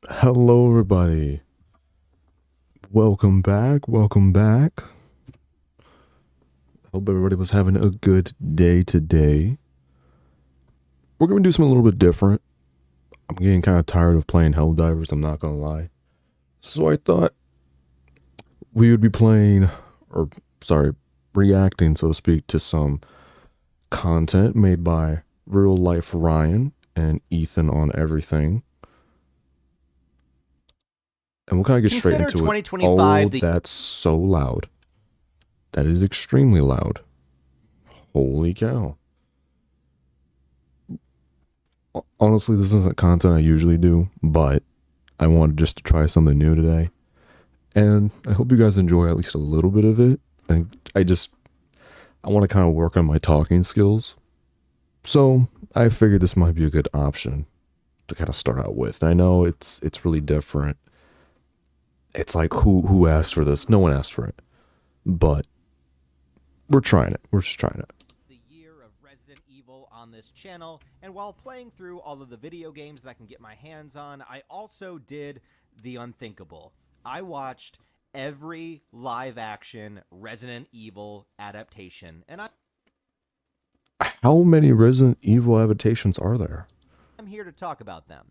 Hello, everybody. Welcome back. Welcome back. Hope everybody was having a good day today. We're going to do something a little bit different. I'm getting kind of tired of playing Helldivers, I'm not going to lie. So I thought we would be reacting, so to speak, to some content made by Real Life Ryan and Ethan on Everything. And we'll kind of get straight Consider into it. 2025 Oh, that's so loud. That is extremely loud. Holy cow. Honestly, this isn't content I usually do, but I wanted just to try something new today. And I hope you guys enjoy at least a little bit of it. And I want to kind of work on my talking skills. So I figured this might be a good option to kind of start out with. And I know it's really different. It's like who asked for this? No one asked for it. But we're trying it. We're just trying it. the year of Resident Evil on this channel, and while playing through all of the video games that I can get my hands on, I also did the unthinkable. I watched every live-action Resident Evil adaptation, and How many Resident Evil adaptations are there? I'm here to talk about them.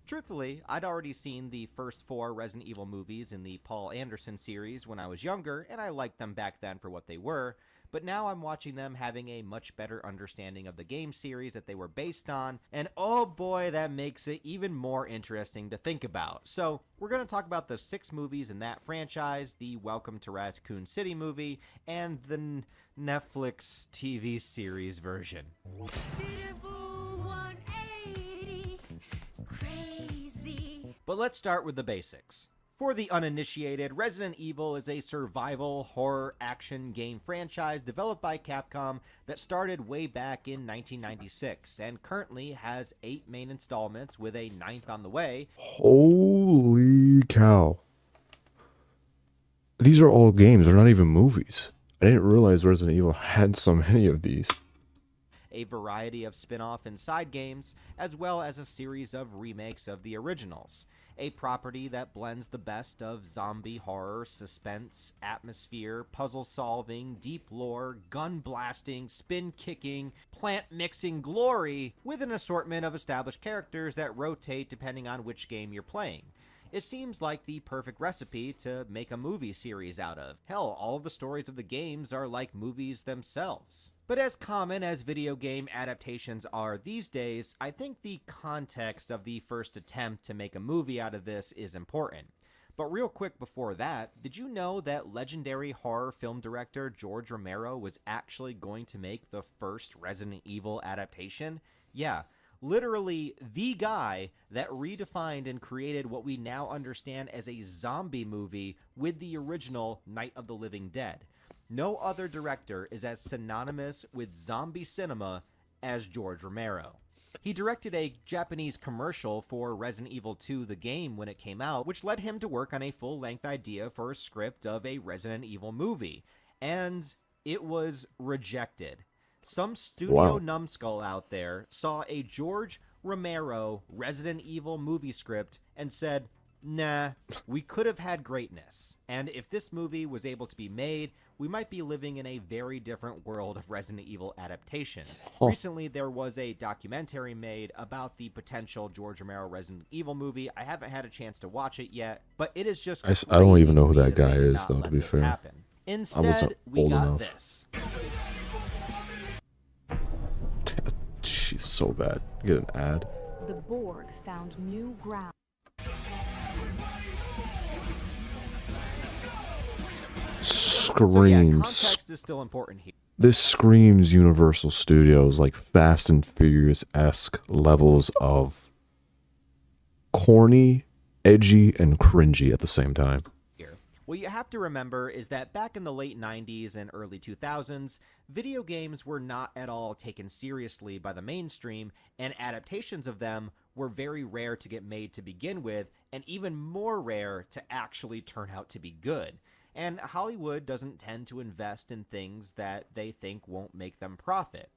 Truthfully, I'd already seen the first 4 Resident Evil movies in the Paul Anderson series when I was younger, and I liked them back then for what they were, but now I'm watching them having a much better understanding of the game series that they were based on, and oh boy, that makes it even more interesting to think about. So, we're going to talk about the 6 movies in that franchise, the Welcome to Raccoon City movie, and the Netflix TV series version. Beautiful 180, crazy. But let's start with the basics. For the uninitiated, Resident Evil is a survival horror action game franchise developed by Capcom that started way back in 1996 and currently has 8 main installments with a 9th on the way. Holy cow. These are all games, they're not even movies. I didn't realize Resident Evil had so many of these. A variety of spin-off and side games, as well as a series of remakes of the originals. A property that blends the best of zombie horror, suspense, atmosphere, puzzle solving, deep lore, gun blasting, spin kicking, plant mixing glory, with an assortment of established characters that rotate depending on which game you're playing. It seems like the perfect recipe to make a movie series out of. Hell, all of the stories of the games are like movies themselves. But as common as video game adaptations are these days, I think the context of the first attempt to make a movie out of this is important. But real quick before that, did you know that legendary horror film director George Romero was actually going to make the first Resident Evil adaptation? Yeah, literally the guy that redefined and created what we now understand as a zombie movie with the original Night of the Living Dead. No other director is as synonymous with zombie cinema as George Romero. He directed a Japanese commercial for Resident Evil 2 the game when it came out, which led him to work on a full-length idea for a script of a Resident Evil movie. And it was rejected. Some studio Wow. numbskull out there saw a George Romero Resident Evil movie script and said, nah, we could have had greatness. And if this movie was able to be made, we might be living in a very different world of Resident Evil adaptations. Huh. Recently, there was a documentary made about the potential George Romero Resident Evil movie. I haven't had a chance to watch it yet, but it is just I don't even know who crazy to that me guy they did is, not though, to let be this fair. happen. I Instead, wasn't we old got enough. this. She's so bad. Get an ad. The Borg found new ground. So yeah, Screams. context is still important here. This screams Universal Studios, like Fast and Furious-esque levels of corny, edgy, and cringy at the same time. What you have to remember is that back in the late 90s and early 2000s, video games were not at all taken seriously by the mainstream, and adaptations of them were very rare to get made to begin with, and even more rare to actually turn out to be good. And Hollywood doesn't tend to invest in things that they think won't make them profit.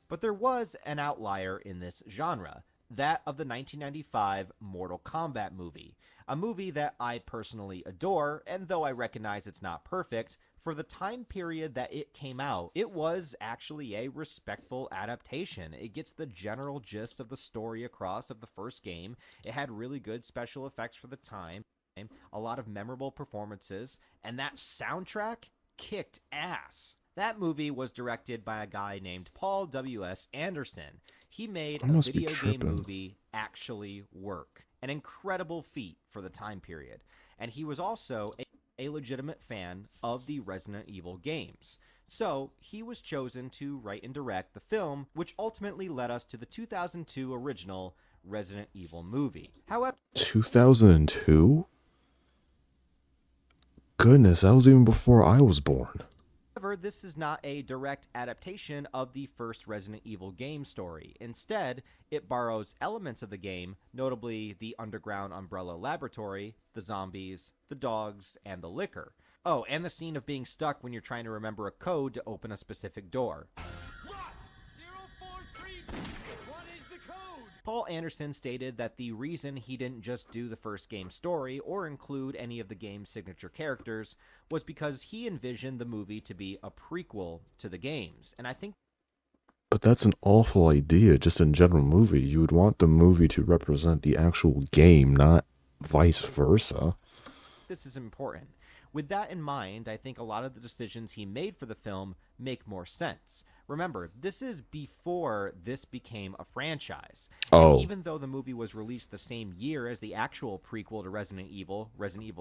But there was an outlier in this genre. that of the 1995 Mortal Kombat movie, a movie that I personally adore, and though I recognize it's not perfect, for the time period that it came out, it was actually a respectful adaptation. It gets the general gist of the story across of the first game. It had really good special effects for the time, a lot of memorable performances, and that soundtrack kicked ass. That movie was directed by a guy named Paul W.S. Anderson. He made I a must be video game tripping. movie actually work. An incredible feat for the time period. And he was also a legitimate fan of the Resident Evil games. So he was chosen to write and direct the film, which ultimately led us to the 2002 original Resident Evil movie. However, 2002? Goodness, that was even before I was born. this is not a direct adaptation of the first Resident Evil game story. Instead, it borrows elements of the game, notably the underground Umbrella Laboratory, the zombies, the dogs, and the liquor. Oh, and the scene of being stuck when you're trying to remember a code to open a specific door. Paul Anderson stated that the reason he didn't just do the first game story or include any of the game's signature characters was because he envisioned the movie to be a prequel to the games. And I think But that's an awful idea, just in general movie. You would want the movie to represent the actual game, not vice versa. this is important. With that in mind, I think a lot of the decisions he made for the film make more sense. Remember, this is before this became a franchise. Oh. And even though the movie was released the same year as the actual prequel to Resident Evil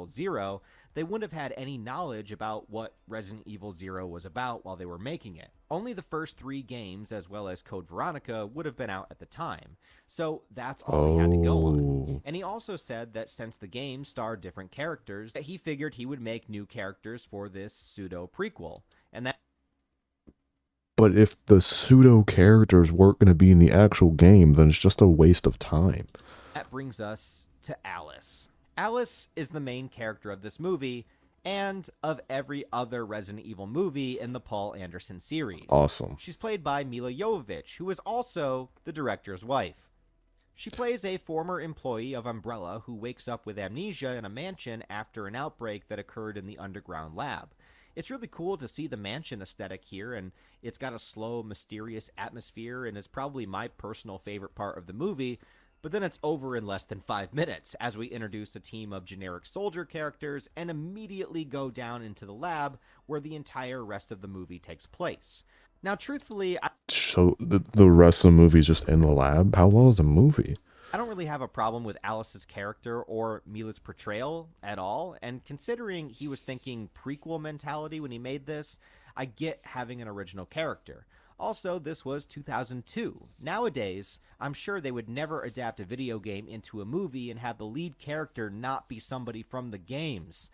0, they wouldn't have had any knowledge about what Resident Evil 0 was about while they were making it. Only the first 3 games, as well as Code Veronica, would have been out at the time. So that's all he had to go on. And he also said that since the game starred different characters, that he figured he would make new characters for this pseudo prequel. And that But if the pseudo characters weren't going to be in the actual game, then it's just a waste of time. That brings us to Alice. Alice is the main character of this movie and of every other Resident Evil movie in the Paul Anderson series. Awesome. She's played by Mila Jovovich, who is also the director's wife. She plays a former employee of Umbrella who wakes up with amnesia in a mansion after an outbreak that occurred in the underground lab. It's really cool to see the mansion aesthetic here, and it's got a slow, mysterious atmosphere and is probably my personal favorite part of the movie, but then it's over in less than 5 minutes as we introduce a team of generic soldier characters and immediately go down into the lab where the entire rest of the movie takes place. Now, truthfully, So the rest of the movie is just in the lab? How long is the movie? I don't really have a problem with Alice's character or Mila's portrayal at all, and considering he was thinking prequel mentality when he made this, I get having an original character. Also, this was 2002. Nowadays, I'm sure they would never adapt a video game into a movie and have the lead character not be somebody from the games.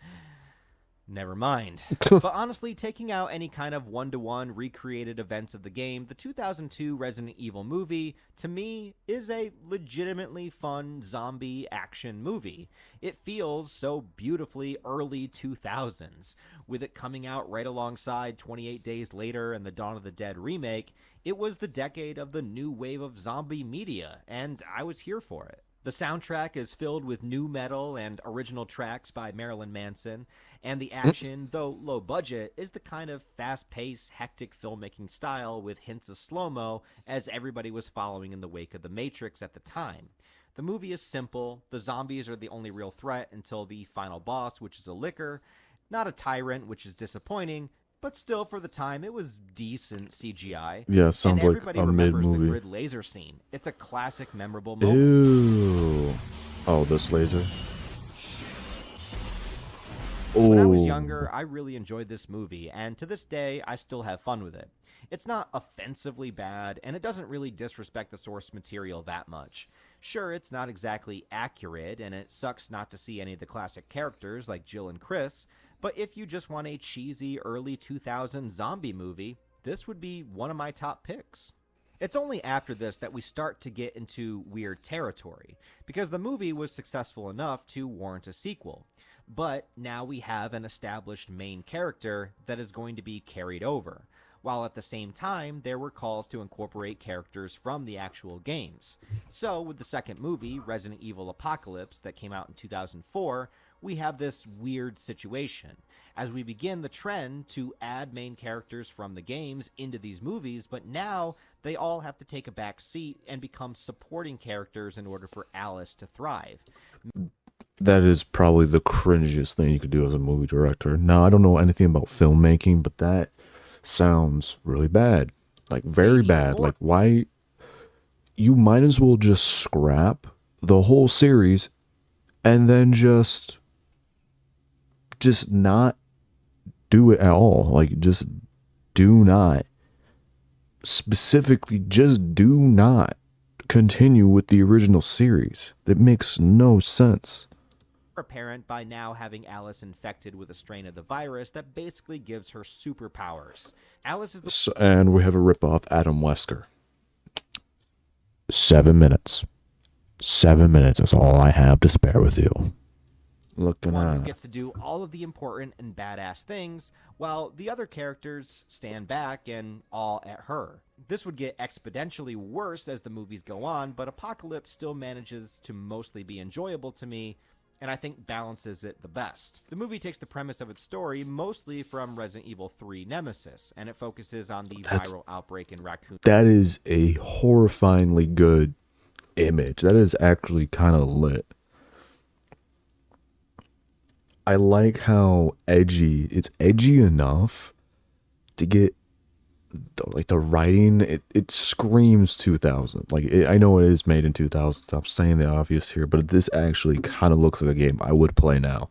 Never mind. But honestly, taking out any kind of one-to-one recreated events of the game, the 2002 Resident Evil movie, to me, is a legitimately fun zombie action movie. It feels so beautifully early 2000s. With it coming out right alongside 28 Days Later and the Dawn of the Dead remake, it was the decade of the new wave of zombie media, and I was here for it. The soundtrack is filled with new metal and original tracks by Marilyn Manson, and the action, though low budget, is the kind of fast-paced, hectic filmmaking style with hints of slow-mo as everybody was following in the wake of The Matrix at the time. The movie is simple. The zombies are the only real threat until the final boss, which is a liquor. Not a tyrant, which is disappointing, but still, for the time, it was decent CGI. Yeah, it sounds and like everybody a remembers the mid-movie. grid laser scene. It's a classic, memorable moment. Ew. Oh, this laser. When I was Oh. younger, I really enjoyed this movie, and to this day, I still have fun with it. It's not offensively bad, and it doesn't really disrespect the source material that much. Sure, it's not exactly accurate, and it sucks not to see any of the classic characters like Jill and Chris, but if you just want a cheesy early 2000s zombie movie, this would be one of my top picks. It's only after this that we start to get into weird territory, because the movie was successful enough to warrant a sequel. But now we have an established main character that is going to be carried over. while at the same time there were calls to incorporate characters from the actual games. So with the second movie, Resident Evil Apocalypse, that came out in 2004, we have this weird situation. As we begin the trend to add main characters from the games into these movies, but now they all have to take a back seat and become supporting characters in order for Alice to thrive. That is probably the cringiest thing you could do as a movie director. Now, I don't know anything about filmmaking, but that sounds really bad. Like, very bad. Like, why? You might as well just scrap the whole series and then just not do it at all. Like, just do not. Specifically, just do not continue with the original series. That makes no sense. Apparent by now having Alice infected with a strain of the virus that basically gives her superpowers. Alice is the And we have a ripoff, Adam Wesker. 7 minutes. 7 minutes is all I have to spare with you. Looking one who at gets to do all of the important and badass things, while the other characters stand back and awe at her. This would get exponentially worse as the movies go on, but Apocalypse still manages to mostly be enjoyable to me, and I think balances it the best. The movie takes the premise of its story mostly from Resident Evil 3 Nemesis, and it focuses on the viral outbreak in Raccoon. that is a horrifyingly good image. That is actually kind of lit. I like how edgy, it's edgy enough to get, like, the writing, it screams 2000. Like, I know it is made in 2000, stop saying the obvious here, but this actually kind of looks like a game I would play now.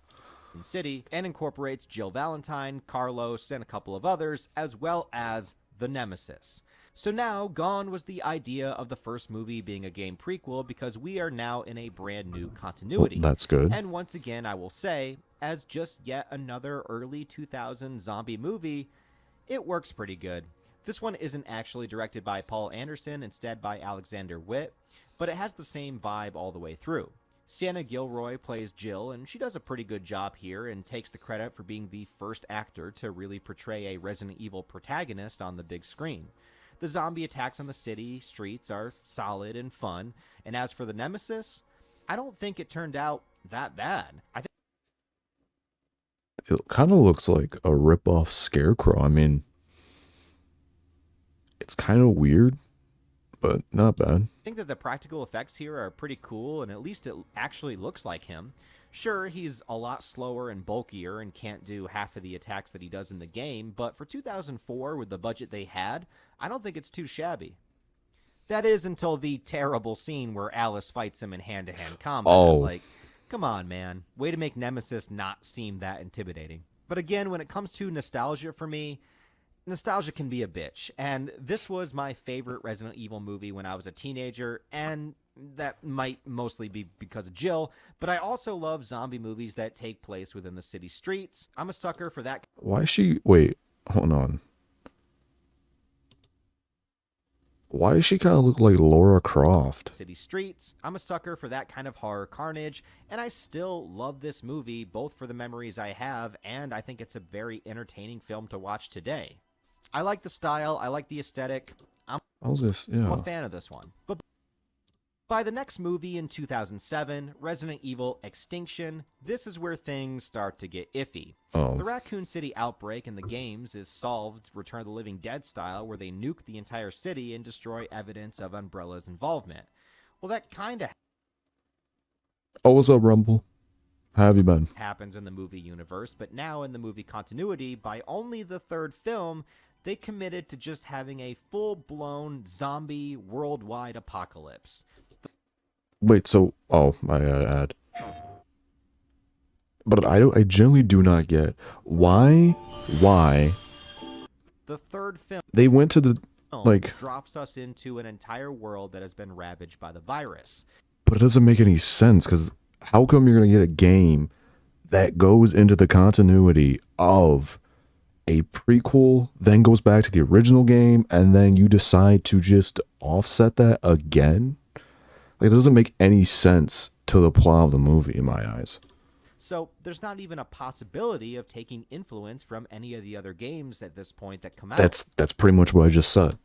City and incorporates Jill Valentine, Carlos, and a couple of others, as well as the Nemesis. So now, gone was the idea of the first movie being a game prequel because we are now in a brand new continuity. Well, that's good. And once again, I will say, as just yet another early 2000 zombie movie, it works pretty good. This one isn't actually directed by Paul Anderson, instead by Alexander Witt, but it has the same vibe all the way through. Sienna Gilroy plays Jill, and she does a pretty good job here and takes the credit for being the first actor to really portray a Resident Evil protagonist on the big screen. The zombie attacks on the city streets are solid and fun, and as for the Nemesis, I don't think it turned out that bad. I think It kind of looks like a rip-off Scarecrow. I mean, it's kind of weird, but not bad. that the practical effects here are pretty cool, and at least it actually looks like him. Sure, he's a lot slower and bulkier and can't do half of the attacks that he does in the game, but for 2004, with the budget they had, I don't think it's too shabby. That is until the terrible scene where Alice fights him in hand-to-hand combat. Oh. Like, come on, man. Way to make Nemesis not seem that intimidating. But again, when it comes to nostalgia for me, nostalgia can be a bitch, and this was my favorite Resident Evil movie when I was a teenager, and that might mostly be because of Jill, but I also love zombie movies that take place within the city streets. I'm a sucker for that Why is she... Wait, hold on. Why does she kind of look like Laura Croft? city streets. I'm a sucker for that kind of horror carnage, and I still love this movie, both for the memories I have, and I think it's a very entertaining film to watch today. I like the style, I like the aesthetic. I'm I was just... I'm Yeah. a fan of this one. But by the next movie in 2007, Resident Evil Extinction, this is where things start to get iffy. Oh. The Raccoon City outbreak in the games is solved Return of the Living Dead style, where they nuke the entire city and destroy evidence of Umbrella's involvement. Well, that kind of Oh, what's up, Rumble? How have you been? happens in the movie universe, but now in the movie continuity, by only the third film, they committed to just having a full-blown zombie worldwide apocalypse. Wait, so... Oh, I gotta add. But I generally do not get why The third film they went to the... Like... drops us into an entire world that has been ravaged by the virus. But it doesn't make any sense, because how come you're going to get a game that goes into the continuity of a prequel, then goes back to the original game, and then you decide to just offset that again? Like, it doesn't make any sense to the plot of the movie, in my eyes. So there's not even a possibility of taking influence from any of the other games at this point that come out. That's pretty much what I just said.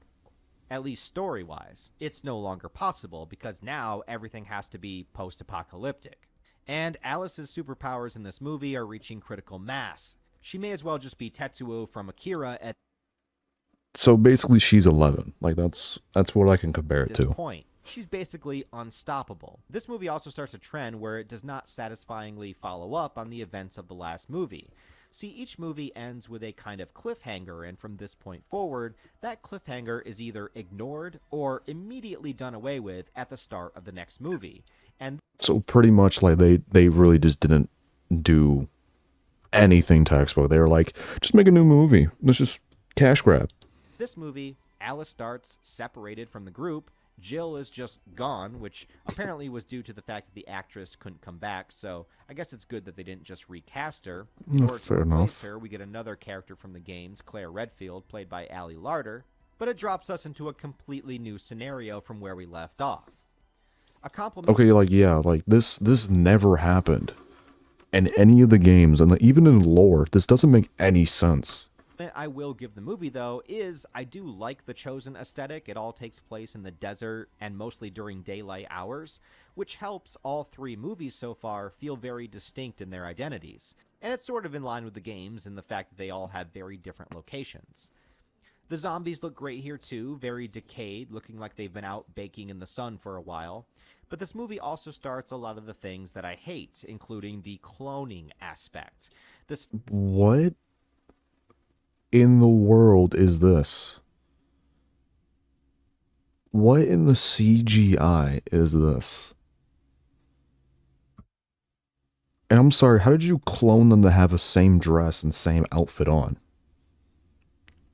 At least story wise. It's no longer possible because now everything has to be post apocalyptic. And Alice's superpowers in this movie are reaching critical mass. She may as well just be Tetsuo from Akira at So basically, she's 11. Like that's what I can compare it this to. point. She's basically unstoppable. This movie also starts a trend where it does not satisfyingly follow up on the events of the last movie. See, each movie ends with a kind of cliffhanger, and from this point forward, that cliffhanger is either ignored or immediately done away with at the start of the next movie. And So pretty much, like they really just didn't do anything to Expo. They were like, just make a new movie. Let's just cash grab. this movie, Alice starts separated from the group. Jill is just gone, which apparently was due to the fact that the actress couldn't come back, so I guess it's good that they didn't just recast her. In order to Fair replace enough. her, we get another character from the games, Claire Redfield, played by Ali Larter, but it drops us into a completely new scenario from where we left off. A compliment Okay, like yeah, like this never happened in any of the games, and even in lore, this doesn't make any sense. I will give the movie, though, is I do like the chosen aesthetic. It all takes place in the desert and mostly during daylight hours, which helps all three movies so far feel very distinct in their identities. And it's sort of in line with the games in the fact that they all have very different locations. The zombies look great here too, very decayed, looking like they've been out baking in the sun for a while. But this movie also starts a lot of the things that I hate, including the cloning aspect. This What in the world is this? What in the CGI is this? And I'm sorry, how did you clone them to have the same dress and same outfit on?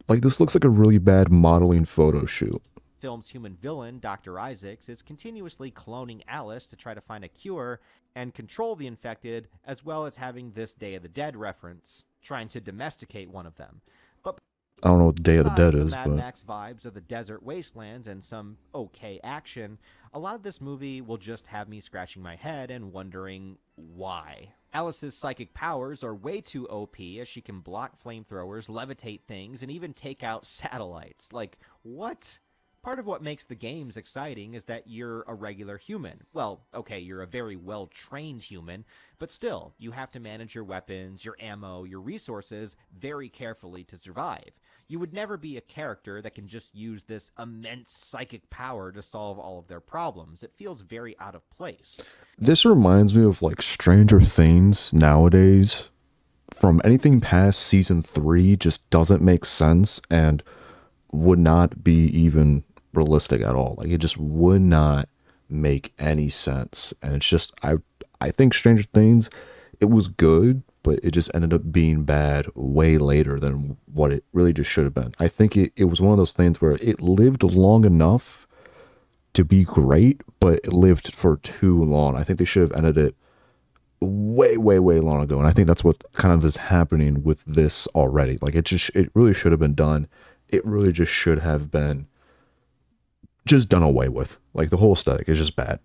Like, this looks like a really bad modeling photo shoot. film's human villain, Dr. Isaacs, is continuously cloning Alice to try to find a cure and control the infected, as well as having this Day of the Dead reference, trying to domesticate one of them. But I don't know what Day of the besides Dead is, Mad but Max vibes of the desert wastelands and some okay action, a lot of this movie will just have me scratching my head and wondering why. Alice's psychic powers are way too OP, as she can block flamethrowers, levitate things, and even take out satellites. Like, what? Part of what makes the games exciting is that you're a regular human. Well, okay, you're a very well-trained human, but still, you have to manage your weapons, your ammo, your resources very carefully to survive. You would never be a character that can just use this immense psychic power to solve all of their problems. It feels very out of place. this reminds me of like Stranger Things nowadays. From anything past season 3 just doesn't make sense and would not be even realistic at all. Like, it just would not make any sense. And it's just, I think Stranger Things, it was good, but it just ended up being bad way later than what it really just should have been. I think it was one of those things where it lived long enough to be great, but it lived for too long. I think they should have ended it way long ago. And I think that's what kind of is happening with this already. Like, it really should have been done. It really just should have been just done away with. Like, the whole aesthetic is just bad.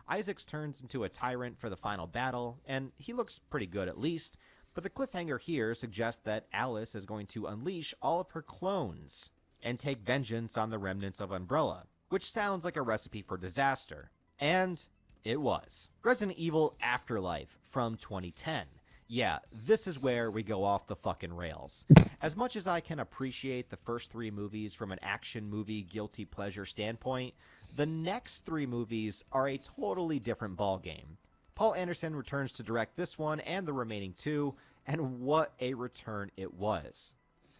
Isaacs turns into a tyrant for the final battle, and he looks pretty good at least, but the cliffhanger here suggests that Alice is going to unleash all of her clones and take vengeance on the remnants of Umbrella, which sounds like a recipe for disaster. And it was. Resident Evil Afterlife from 2010. Yeah, this is where we go off the fucking rails. As much as I can appreciate the first three movies from an action movie guilty pleasure standpoint, the next three movies are a totally different ballgame. Paul Anderson returns to direct this one and the remaining two, and what a return it was.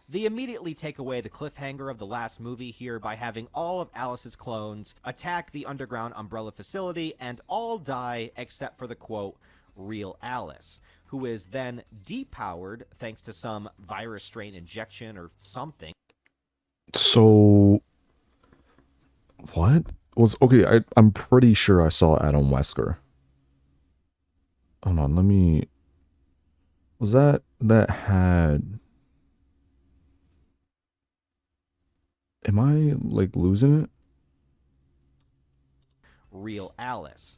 They immediately take away the cliffhanger of the last movie here by having all of Alice's clones attack the underground Umbrella facility and all die except for the quote, real Alice, who is then depowered thanks to some virus strain injection or something. So, what was okay? I'm pretty sure I saw Adam Wesker. Hold on, let me. Was that had? Am I like losing it? Real Alice.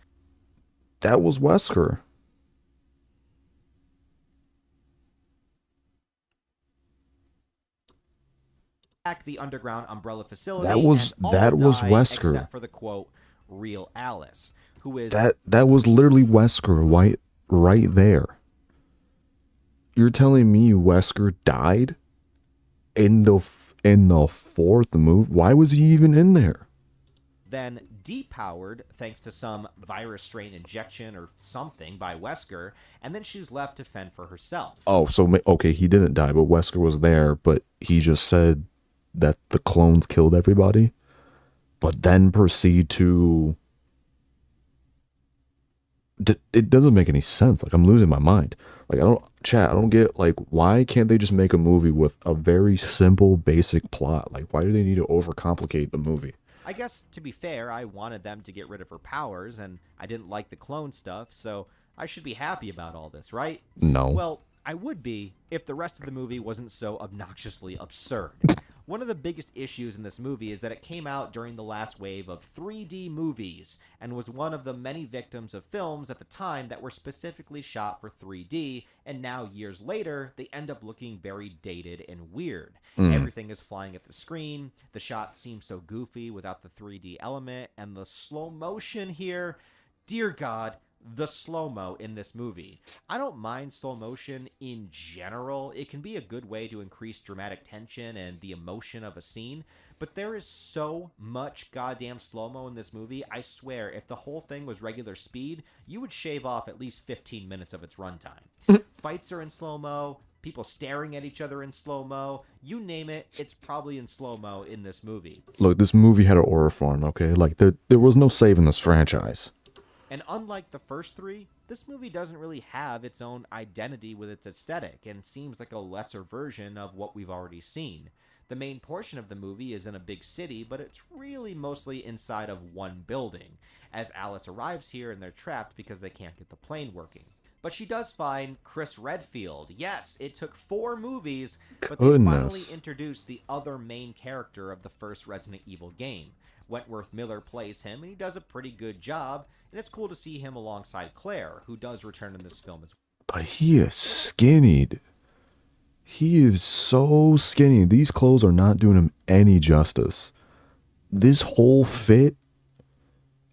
That was Wesker. the underground Umbrella facility That was and all die Wesker. except for the quote real Alice, who is That was literally Wesker right there. You're telling me Wesker died in the fourth movie? Why was he even in there? then depowered thanks to some virus strain injection or something by Wesker, and then she's left to fend for herself. Oh, so okay, he didn't die, but Wesker was there, but he just said that the clones killed everybody, but then proceed to... It doesn't make any sense. Like, I'm losing my mind. Like, I don't get, like, why can't they just make a movie with a very simple, basic plot? Like, why do they need to overcomplicate the movie? I guess, to be fair, I wanted them to get rid of her powers, and I didn't like the clone stuff, so I should be happy about all this, right? No. Well, I would be if the rest of the movie wasn't so obnoxiously absurd. One of the biggest issues in this movie is that it came out during the last wave of 3D movies and was one of the many victims of films at the time that were specifically shot for 3D, and now years later, they end up looking very dated and weird. Everything is flying at the screen, the shots seem so goofy without the 3D element, and the slow motion here, dear God, the slow-mo in this movie. I don't mind slow motion in general. It can be a good way to increase dramatic tension and the emotion of a scene, but there is so much goddamn slow-mo in this movie. I swear, if the whole thing was regular speed, you would shave off at least 15 minutes of its runtime. Fights are in slow-mo, people staring at each other in slow-mo, you name it, it's probably in slow-mo in this movie. Look, this movie had an aura form, okay? Like, there was no saving this franchise. And unlike the first three, this movie doesn't really have its own identity with its aesthetic and seems like a lesser version of what we've already seen. The main portion of the movie is in a big city, but it's really mostly inside of one building, as Alice arrives here and they're trapped because they can't get the plane working. But she does find Chris Redfield. Yes, it took 4 movies, but they finally introduced the other main character of the first Resident Evil game. Wentworth Miller plays him, and he does a pretty good job, and it's cool to see him alongside Claire, who does return in this film as well. But he is skinnied. He is so skinny. These clothes are not doing him any justice. This whole fit,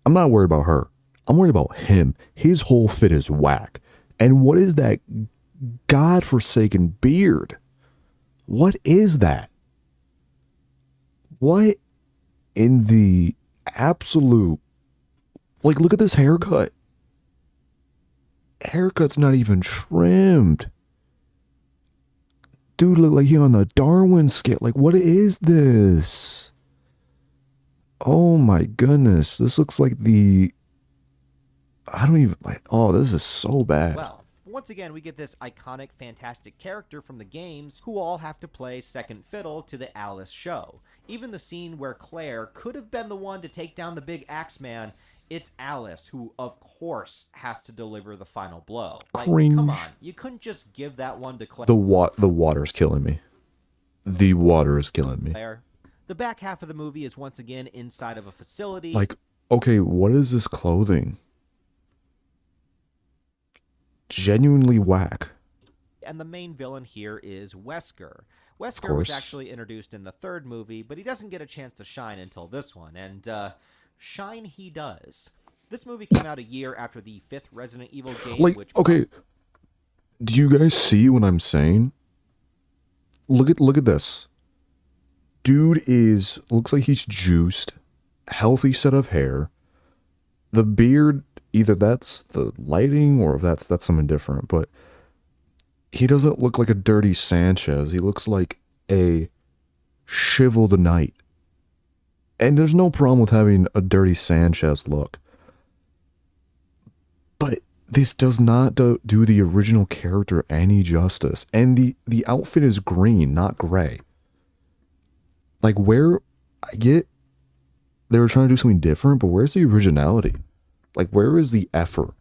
I'm not worried about her. I'm worried about him. His whole fit is whack. And what is that godforsaken beard? What is that? What in the absolute... Like, look at this haircut. Haircut's not even trimmed. Dude look like he on the Darwin scale. Like, what is this? Oh my goodness. This looks like the... I don't even... like. Oh, this is so bad. Well, once again, we get this iconic, fantastic character from the games who all have to play second fiddle to the Alice show. Even the scene where Claire could have been the one to take down the big Axeman, it's Alice who, of course, has to deliver the final blow. Like, Cringe. come on, you couldn't just give that one to Claire. The water's killing me. The water is killing me. The back half of the movie is once again inside of a facility. Like, okay, what is this clothing? Genuinely whack. And the main villain here is Wesker. Wesker was actually introduced in the third movie, but he doesn't get a chance to shine until this one, and shine he does. This movie came out a year after the 5th Resident Evil game, Like, okay, do you guys see what I'm saying? Look at this. Dude looks like he's juiced, healthy set of hair. The beard, either that's the lighting or if that's something different, but he doesn't look like a dirty Sanchez. He looks like a chivaled knight. And there's no problem with having a dirty Sanchez look. But this does not do the original character any justice. And the outfit is green, not gray. Like, where... I get they were trying to do something different, but where's the originality? Like, where is the effort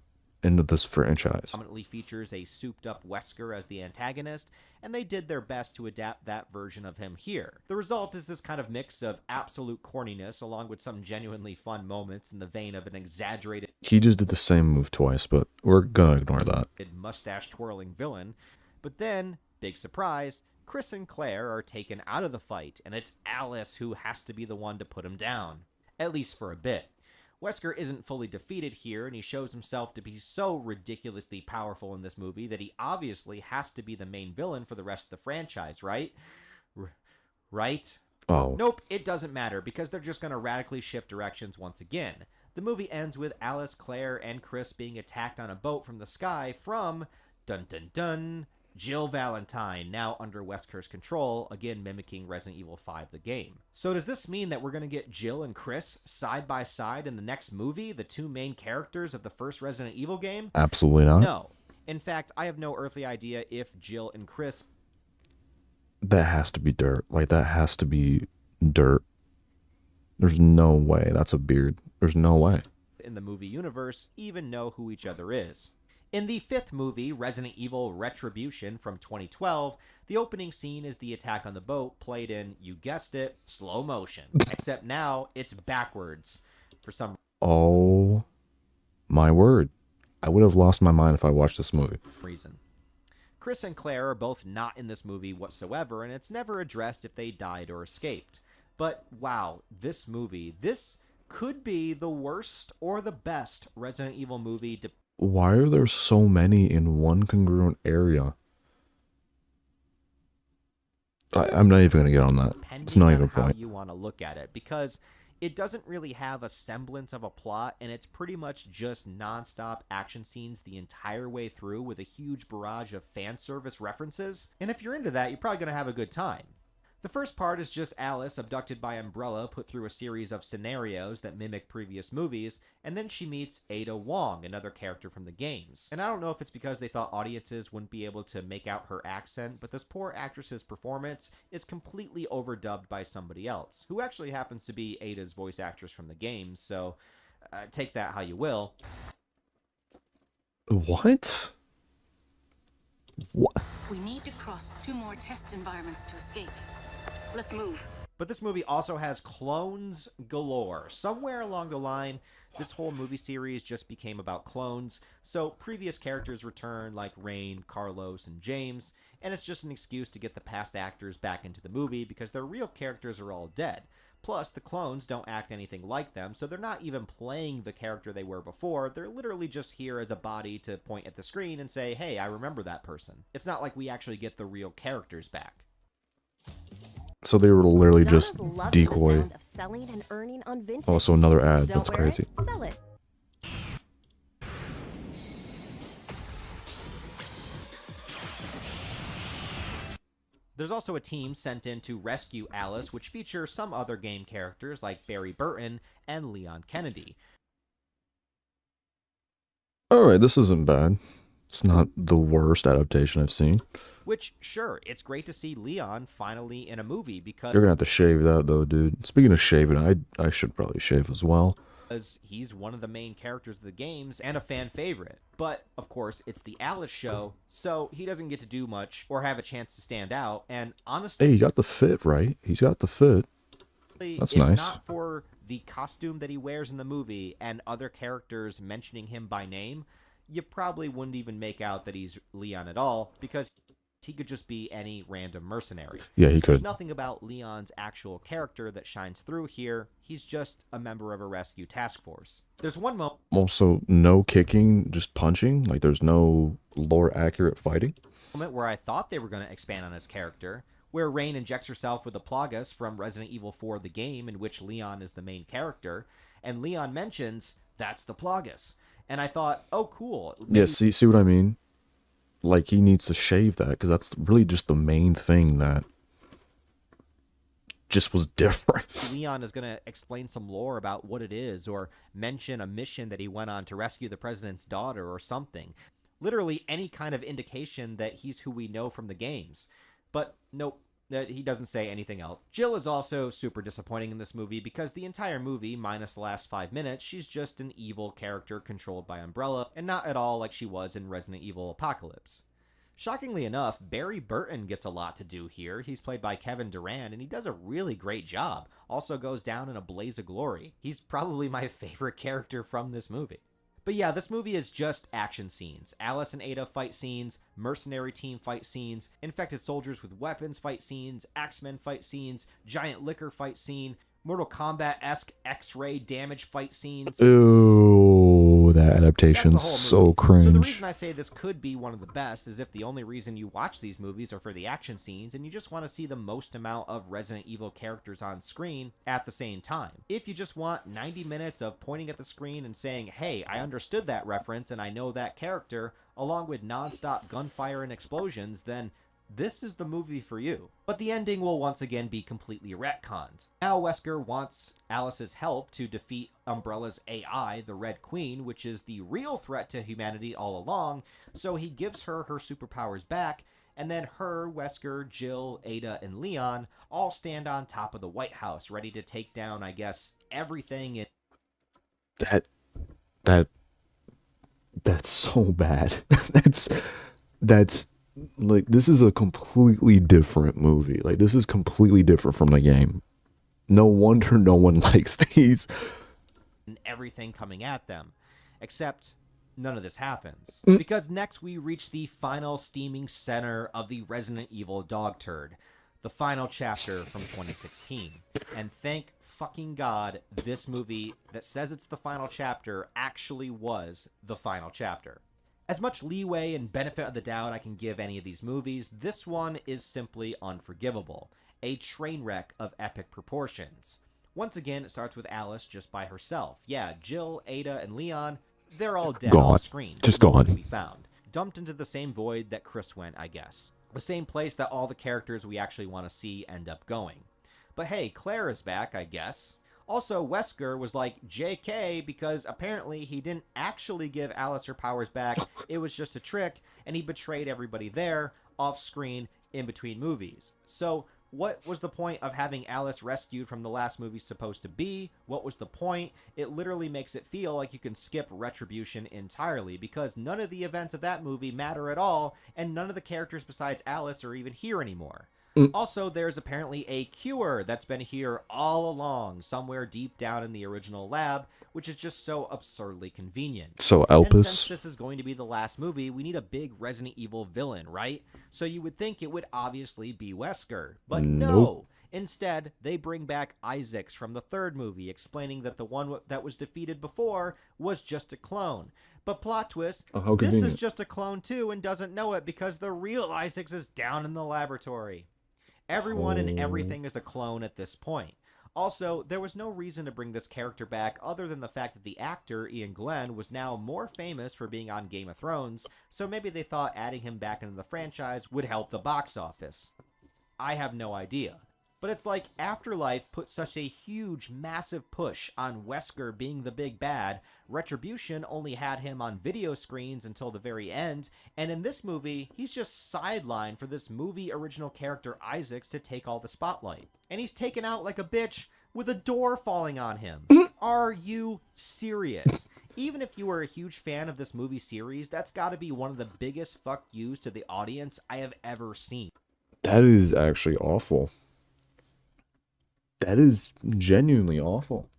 into this franchise? Prominently features a souped-up Wesker as the antagonist, and they did their best to adapt that version of him here. The result is this kind of mix of absolute corniness along with some genuinely fun moments in the vein of an exaggerated... He just did the same move twice, but we're gonna ignore that. ...mustache-twirling villain. But then, big surprise, Chris and Claire are taken out of the fight, and it's Alice who has to be the one to put him down, at least for a bit. Wesker isn't fully defeated here, and he shows himself to be so ridiculously powerful in this movie that he obviously has to be the main villain for the rest of the franchise, right? Right? Oh. Nope, it doesn't matter, because they're just going to radically shift directions once again. The movie ends with Alice, Claire, and Chris being attacked on a boat from the sky from, dun dun dun, Jill Valentine, now under Wesker's control, again mimicking Resident Evil 5 the game. So does this mean that we're going to get Jill and Chris side by side in the next movie, the two main characters of the first Resident Evil game? Absolutely not. No. In fact, I have no earthly idea if Jill and Chris... That has to be dirt. Like, that has to be dirt. There's no way. That's a beard. There's no way. in the movie universe even know who each other is. In the fifth movie, Resident Evil Retribution from 2012, the opening scene is the attack on the boat, played in, you guessed it, slow motion. Except now, it's backwards. For some Oh my word. I would have lost my mind if I watched this movie. reason. Chris and Claire are both not in this movie whatsoever, and it's never addressed if they died or escaped. But wow, this movie, this could be the worst or the best Resident Evil movie. Why are there so many in one congruent area? I'm not even going to get on that. It's not even a How point. you want to look at it, because it doesn't really have a semblance of a plot, and it's pretty much just non-stop action scenes the entire way through with a huge barrage of fan service references. And if you're into that, you're probably going to have a good time. The first part is just Alice, abducted by Umbrella, put through a series of scenarios that mimic previous movies, and then she meets Ada Wong, another character from the games. And I don't know if it's because they thought audiences wouldn't be able to make out her accent, but this poor actress's performance is completely overdubbed by somebody else, who actually happens to be Ada's voice actress from the games, so take that how you will. What? What? We need to cross 2 more test environments to escape. Let's move. But this movie also has clones galore. Somewhere along the line, this whole movie series just became about clones, so previous characters return like Rain, Carlos, and James, and it's just an excuse to get the past actors back into the movie because their real characters are all dead. Plus, the clones don't act anything like them, so they're not even playing the character they were before. They're literally just here as a body to point at the screen and say, hey, I remember that person. It's not like we actually get the real characters back. So they were literally just Donna's loving the decoy. sound of selling and earning on vintage. Oh, so another ad. Don't That's wear crazy. It, sell it. There's also a team sent in to rescue Alice, which features some other game characters like Barry Burton and Leon Kennedy. Alright, this isn't bad. It's not the worst adaptation I've seen. Which, sure, it's great to see Leon finally in a movie because You're gonna have to shave that though, dude. Speaking of shaving, I should probably shave as well. he's one of the main characters of the games and a fan favorite. But, of course, it's the Alice show, so he doesn't get to do much or have a chance to stand out. And honestly, Hey, he got the fit, right? He's got the fit. That's if nice. not for the costume that he wears in the movie and other characters mentioning him by name, you probably wouldn't even make out that he's Leon at all, because he could just be any random mercenary. Yeah, he There's could. nothing about Leon's actual character that shines through here. He's just a member of a rescue task force. There's one Also, no kicking, just punching. Like, there's no lore accurate fighting. moment where I thought they were going to expand on his character, where Rain injects herself with the Plagas from Resident Evil 4 the game, in which Leon is the main character, and Leon mentions, that's the Plagas. And I thought, oh, cool. Yeah, see what I mean? Like, he needs to shave that, because that's really just the main thing that just was different. Leon is going to explain some lore about what it is, or mention a mission that he went on to rescue the president's daughter or something. Literally any kind of indication that he's who we know from the games. But nope, he doesn't say anything else. Jill is also super disappointing in this movie because the entire movie, minus the last 5 minutes, she's just an evil character controlled by Umbrella, and not at all like she was in Resident Evil Apocalypse. Shockingly enough, Barry Burton gets a lot to do here. He's played by Kevin Durand, and he does a really great job. Also goes down in a blaze of glory. He's probably my favorite character from this movie. But yeah, this movie is just action scenes. Alice and Ada fight scenes, mercenary team fight scenes, infected soldiers with weapons fight scenes, Axemen fight scenes, giant liquor fight scene, Mortal Kombat-esque X-ray damage fight scenes. Ooh, that That's the adaptation's whole so movie. cringe. So the reason I say this could be one of the best is if the only reason you watch these movies are for the action scenes and you just want to see the most amount of Resident Evil characters on screen at the same time. If you just want 90 minutes of pointing at the screen and saying, hey, I understood that reference and I know that character, along with non-stop gunfire and explosions, then this is the movie for you. But the ending will once again be completely retconned. Now Wesker wants Alice's help to defeat Umbrella's AI, the Red Queen, which is the real threat to humanity all along, so he gives her her superpowers back, and then her, Wesker, Jill, Ada, and Leon all stand on top of the White House, ready to take down, I guess, everything in... That's so bad. that's like, this is a completely different movie. Like, this is completely different from the game. No wonder no one likes these. and everything coming at them. Except none of this happens. Because next we reach the final steaming center of the Resident Evil dog turd. The final chapter from 2016. And thank fucking God this movie that says it's the final chapter actually was the final chapter. As much leeway and benefit of the doubt I can give any of these movies, this one is simply unforgivable. A train wreck of epic proportions. Once again, it starts with Alice just by herself. Yeah, Jill, Ada, and Leon, they're all dead Gone. off screen. Just Nowhere gone. to be found. Dumped into the same void that Chris went, I guess. The same place that all the characters we actually want to see end up going. But hey, Claire is back, I guess. Also, Wesker was like, JK, because apparently he didn't actually give Alice her powers back. It was just a trick, and he betrayed everybody there, off screen, in between movies. So, what was the point of having Alice rescued from the last movie supposed to be? What was the point? It literally makes it feel like you can skip Retribution entirely, because none of the events of that movie matter at all, and none of the characters besides Alice are even here anymore. Also, there's apparently a cure that's been here all along, somewhere deep down in the original lab, which is just so absurdly convenient. So And since Elpis, this is going to be the last movie, we need a big Resident Evil villain, right? So you would think it would obviously be Wesker. But no! Nope. Instead, they bring back Isaacs from the third movie, explaining that the one that was defeated before was just a clone. But plot twist, Oh, how this is convenient. just a clone too and doesn't know it because the real Isaacs is down in the laboratory. Everyone and everything is a clone at this point. Also, there was no reason to bring this character back other than the fact that the actor, Ian Glenn, was now more famous for being on Game of Thrones, so maybe they thought adding him back into the franchise would help the box office. I have no idea. But it's like Afterlife put such a huge, massive push on Wesker being the big bad. Retribution only had him on video screens until the very end, and in this movie, he's just sidelined for this movie original character Isaacs to take all the spotlight. And he's taken out like a bitch with a door falling on him. Are you serious? Even if you were a huge fan of this movie series, that's gotta be one of the biggest fuck yous to the audience I have ever seen. that is actually awful. That is genuinely awful.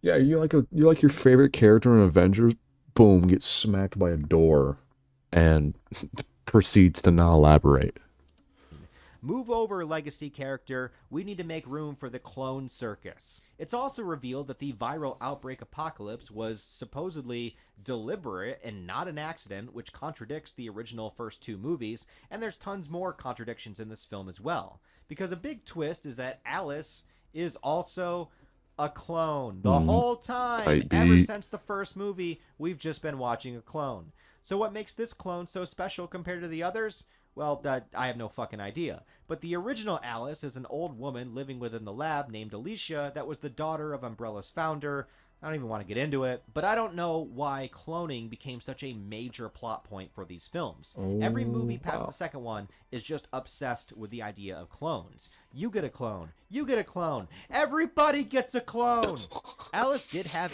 Yeah, you like your favorite character in Avengers, boom, gets smacked by a door and proceeds to not elaborate. Move over, legacy character. We need to make room for the clone circus. It's also revealed that the viral outbreak apocalypse was supposedly deliberate and not an accident, which contradicts the original first two movies, and there's tons more contradictions in this film as well. Because a big twist is that Alice is also a clone. The whole time, Tight ever beat. since the first movie, we've just been watching a clone. So what makes this clone so special compared to the others? Well, I have no fucking idea. But the original Alice is an old woman living within the lab named Alicia that was the daughter of Umbrella's founder. I don't even want to get into it, but I don't know why cloning became such a major plot point for these films. Every movie past the second one is just obsessed with the idea of clones. You get a clone. You get a clone. Everybody gets a clone. Alice did have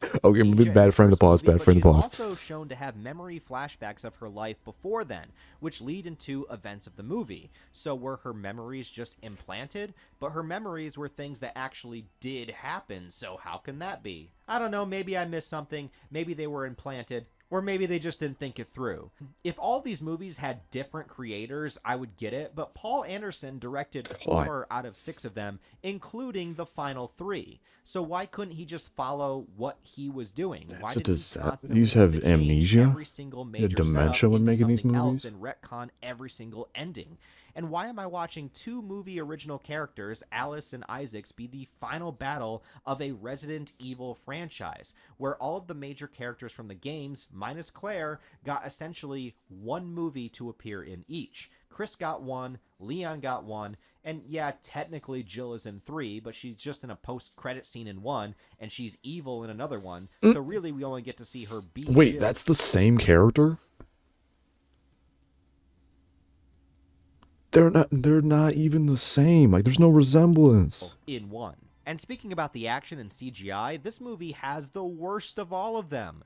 Okay, AJ in bad the frame to first pause. movie, Bad but frame to she's pause. also shown to have memory flashbacks of her life before then, which lead into events of the movie. So were her memories just implanted? But her memories were things that actually did happen, so how can that be? I don't know, maybe I missed something, maybe they were implanted, or maybe they just didn't think it through. If all these movies had different creators, I would get it, but Paul Anderson directed 4 out of 6 of them, including the final 3. So why couldn't he just follow what he was doing? Why That's a did he disaster. constantly These have have to change amnesia? every single Yeah, major dementia setup when into making these something movies? else and retcon every single ending? And why am I watching 2 movie original characters, Alice and Isaacs, be the final battle of a Resident Evil franchise, where all of the major characters from the games, minus Claire, got essentially 1 movie to appear in each? Chris got 1, Leon got 1, and yeah, technically Jill is in 3, but she's just in a post-credit scene in 1, and she's evil in another one, so really we only get to see her be Wait, Jill. that's the same character? They're not even the same. Like, there's no resemblance. In 1. And speaking about the action and CGI, this movie has the worst of all of them.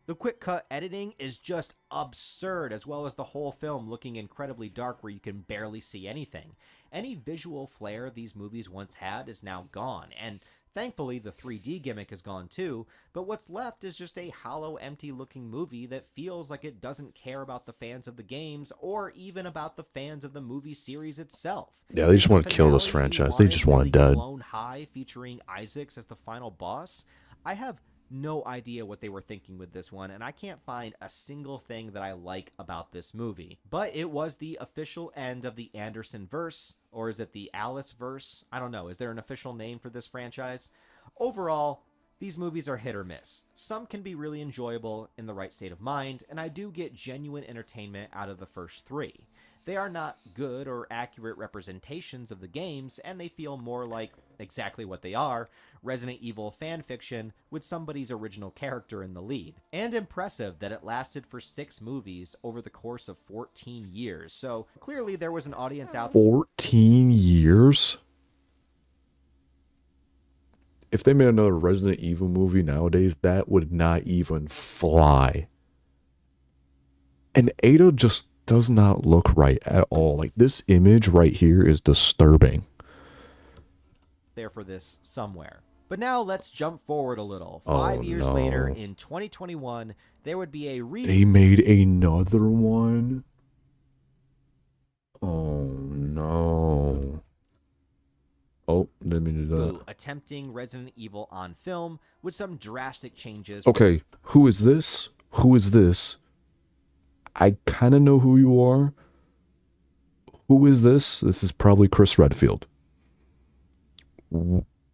The quick cut editing is just absurd, as well as the whole film looking incredibly dark where you can barely see anything. Any visual flair these movies once had is now gone, and thankfully the 3D gimmick is gone too, but what's left is just a hollow, empty looking movie that feels like it doesn't care about the fans of the games or even about the fans of the movie series itself. Yeah, they just want The to kill this finale, you franchise. They just want it really dead. Blown High featuring Isaacs as the final boss. I have no idea what they were thinking with this one, and I can't find a single thing that I like about this movie. But it was the official end of the Anderson verse, or is it the Alice verse? I don't know. Is there an official name for this franchise? Overall, these movies are hit or miss. Some can be really enjoyable in the right state of mind, and I do get genuine entertainment out of the first 3. They are not good or accurate representations of the games, and they feel more like exactly what they are, Resident Evil fan fiction with somebody's original character in the lead. And impressive that it lasted for 6 movies over the course of 14 years, so clearly there was an audience out there. 14 years? If they made another Resident Evil movie nowadays, that would not even fly. And Ada just does not look right at all. Like, this image right here is disturbing. There for this somewhere. But now let's jump forward a little. Oh, 5 years later, no. in 2021, there would be a They made another one? Oh, no. Oh, didn't mean to do that. reboot attempting Resident Evil on film with some drastic changes. Okay, who is this? Who is this? I kind of know who you are. Who is this? This is probably Chris Redfield.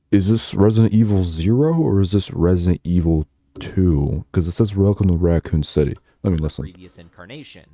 Is this Resident Evil 0 or is this Resident Evil 2? Because it says Welcome to Raccoon City. Let me listen. Previous incarnation.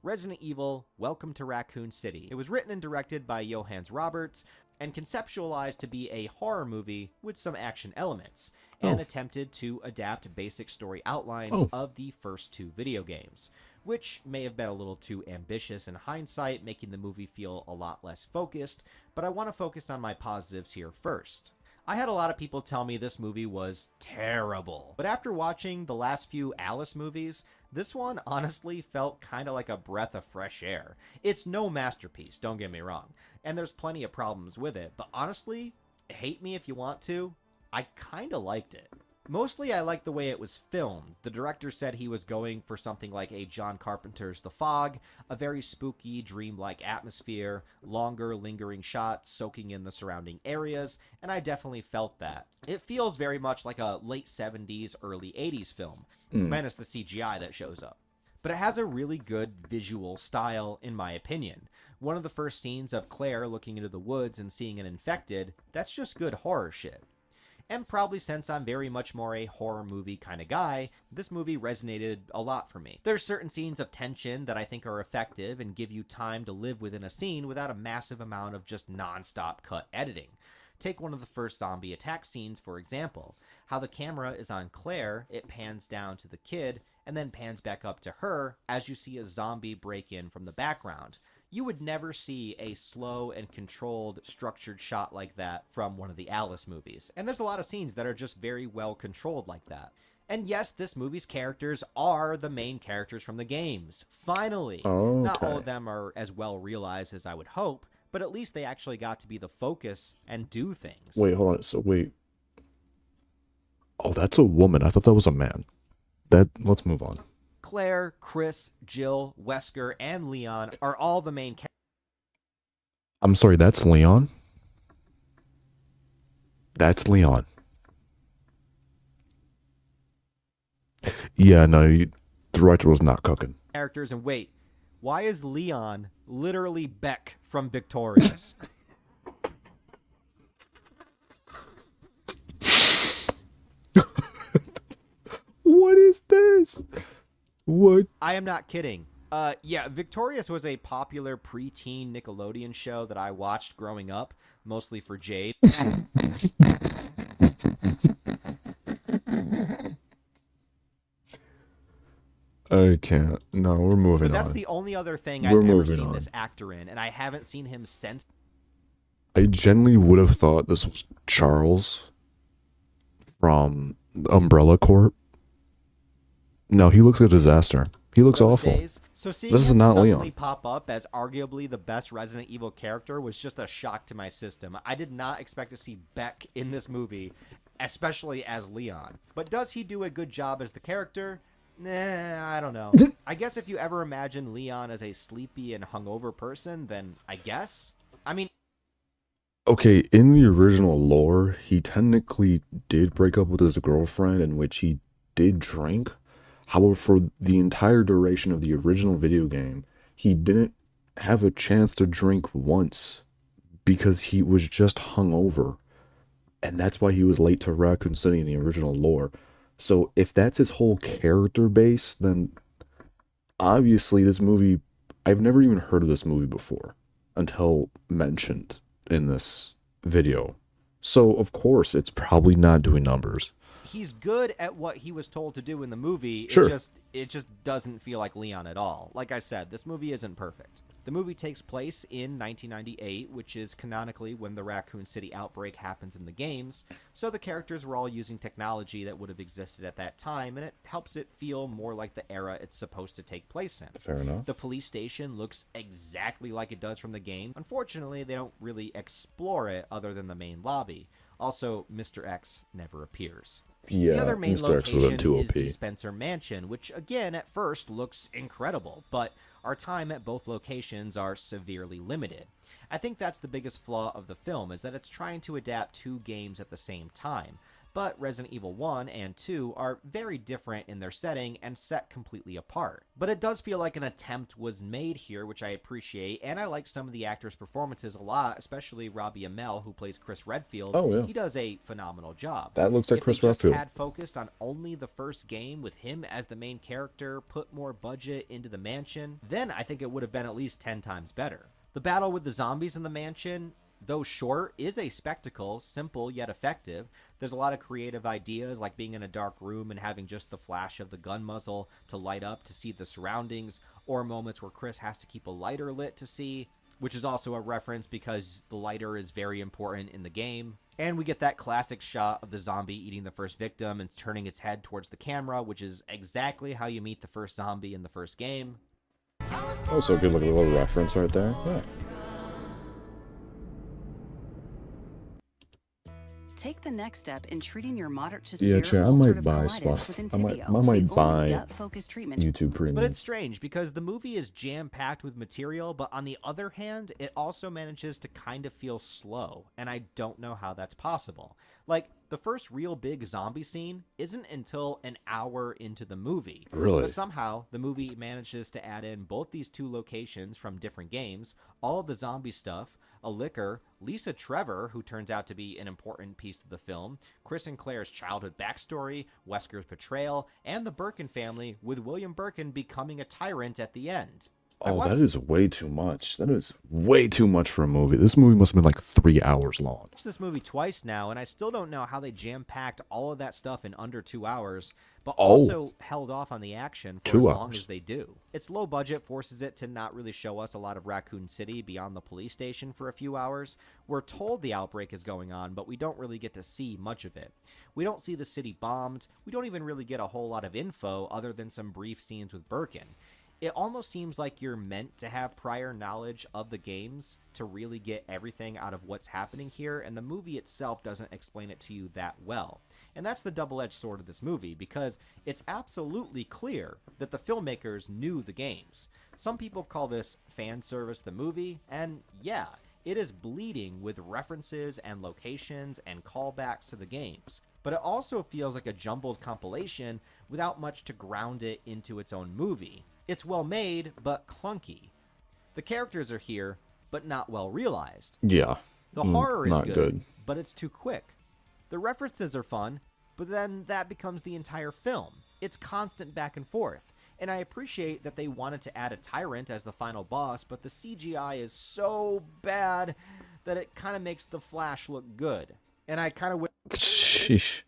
Resident Evil, Welcome to Raccoon City. It was written and directed by Johannes Roberts and conceptualized to be a horror movie with some action elements, and attempted to adapt basic story outlines of the first 2 video games, which may have been a little too ambitious in hindsight, making the movie feel a lot less focused, but I want to focus on my positives here first. I had a lot of people tell me this movie was terrible, but after watching the last few Alice movies, this one honestly felt kind of like a breath of fresh air. It's no masterpiece, don't get me wrong, and there's plenty of problems with it, but honestly, hate me if you want to, I kind of liked it. Mostly I liked the way it was filmed. The director said he was going for something like a John Carpenter's The Fog, a very spooky, dreamlike atmosphere, longer, lingering shots soaking in the surrounding areas, and I definitely felt that. It feels very much like a late 70s, early 80s film, minus the CGI that shows up. But it has a really good visual style, in my opinion. One of the first scenes of Claire looking into the woods and seeing an infected, that's just good horror shit. And probably since I'm very much more a horror movie kind of guy, this movie resonated a lot for me. There's certain scenes of tension that I think are effective and give you time to live within a scene without a massive amount of just non-stop cut editing. Take one of the first zombie attack scenes, for example. How the camera is on Claire, it pans down to the kid, and then pans back up to her as you see a zombie break in from the background. You would never see a slow and controlled, structured shot like that from one of the Alice movies. And there's a lot of scenes that are just very well controlled like that. And yes, this movie's characters are the main characters from the games. Finally! Oh, Not all okay. of them are as well realized as I would hope, but at least they actually got to be the focus and do things. Wait, hold on. So wait. Oh, that's a woman. I thought that was a man. Let's move on. Claire, Chris, Jill, Wesker, and Leon are all the main characters. I'm sorry, that's Leon? That's Leon. Yeah, no, the director was not cooking. And wait, why is Leon literally Beck from Victorious? What is this? What? I am not kidding. Yeah, Victorious was a popular preteen Nickelodeon show that I watched growing up, mostly for Jade. I can't. No, we're moving But that's on. the only other thing We're I've ever moving seen on. this actor in, and I haven't seen him since. I genuinely would have thought this was Charles from Umbrella Corp. No, he looks like a disaster. He looks those awful. days. So seeing This is him not suddenly Leon. pop up as arguably the best Resident Evil character was just a shock to my system. I did not expect to see Beck in this movie, especially as Leon. But does he do a good job as the character? Nah, I don't know. I guess if you ever imagine Leon as a sleepy and hungover person, then I guess. I mean, Okay, in the original lore, he technically did break up with his girlfriend, in which he did drink. However, for the entire duration of the original video game, he didn't have a chance to drink once because he was just hungover. And that's why he was late to Raccoon City in the original lore. So if that's his whole character base, then obviously this movie, I've never even heard of this movie before until mentioned in this video. So of course it's probably not doing numbers. he's good at what he was told to do in the movie. Sure. It just doesn't feel like Leon at all. Like I said, this movie isn't perfect. The movie takes place in 1998, which is canonically when the Raccoon City outbreak happens in the games, so the characters were all using technology that would have existed at that time, and it helps it feel more like the era it's supposed to take place in. Fair enough. The police station looks exactly like it does from the game. Unfortunately, they don't really explore it other than the main lobby. Also, Mr. X never appears. Yeah, The other main Mr. X would have been location too is the OP. Spencer Mansion, which again at first looks incredible, but our time at both locations are severely limited. I think that's the biggest flaw of the film, is that it's trying to adapt two games at the same time. But Resident Evil 1 and 2 are very different in their setting and set completely apart. But it does feel like an attempt was made here, which I appreciate, and I like some of the actors' performances a lot, especially Robbie Amell, who plays Chris Redfield. Oh, yeah. He does a phenomenal job. That looks like If Chris they just Redfield. had focused on only the first game with him as the main character, put more budget into the mansion, then I think it would have been at least 10 times better. The battle with the zombies in the mansion, though short, is a spectacle, simple yet effective. There's a lot of creative ideas, like being in a dark room and having just the flash of the gun muzzle to light up to see the surroundings, or moments where Chris has to keep a lighter lit to see, which is also a reference because the lighter is very important in the game. And we get that classic shot of the zombie eating the first victim and turning its head towards the camera, which is exactly how you meet the first zombie in the first game. Oh, so good little reference right there. Yeah. Take the next step in treating your moderate to Yeah, severe Chad, I ulcerative might buy colitis stuff. with I might Entyvio, the buy only gut-focused treatment. YouTube Premium. But it's strange because the movie is jam-packed with material, but on the other hand, it also manages to kind of feel slow, and I don't know how that's possible. Like, the first real big zombie scene isn't until an hour into the movie. Really? But somehow, the movie manages to add in both these two locations from different games, all of the zombie stuff, a liquor, Lisa Trevor, who turns out to be an important piece of the film, Chris and Claire's childhood backstory, Wesker's portrayal, and the Birkin family, with William Birkin becoming a tyrant at the end. Oh, that is way too much. That is way too much for a movie. This movie must have been like 3 hours long. I've watched this movie twice now, and I still don't know how they jam-packed all of that stuff in under 2 hours, but also held off on the action for 2 as long hours. as they do. Its low budget forces it to not really show us a lot of Raccoon City beyond the police station for a few hours. We're told the outbreak is going on, but we don't really get to see much of it. We don't see the city bombed. We don't even really get a whole lot of info other than some brief scenes with Birkin. It almost seems like you're meant to have prior knowledge of the games to really get everything out of what's happening here, and the movie itself doesn't explain it to you that well. And that's the double-edged sword of this movie, because it's absolutely clear that the filmmakers knew the games. Some people call this fan service the movie, and yeah, it is bleeding with references and locations and callbacks to the games. But it also feels like a jumbled compilation without much to ground it into its own movie. It's well made, but clunky. The characters are here, but not well realized. Yeah. The horror is not good, but it's too quick. The references are fun, but then that becomes the entire film. It's constant back and forth. And I appreciate that they wanted to add a tyrant as the final boss, but the CGI is so bad that it kind of makes the Flash look good. And I kind of Sheesh.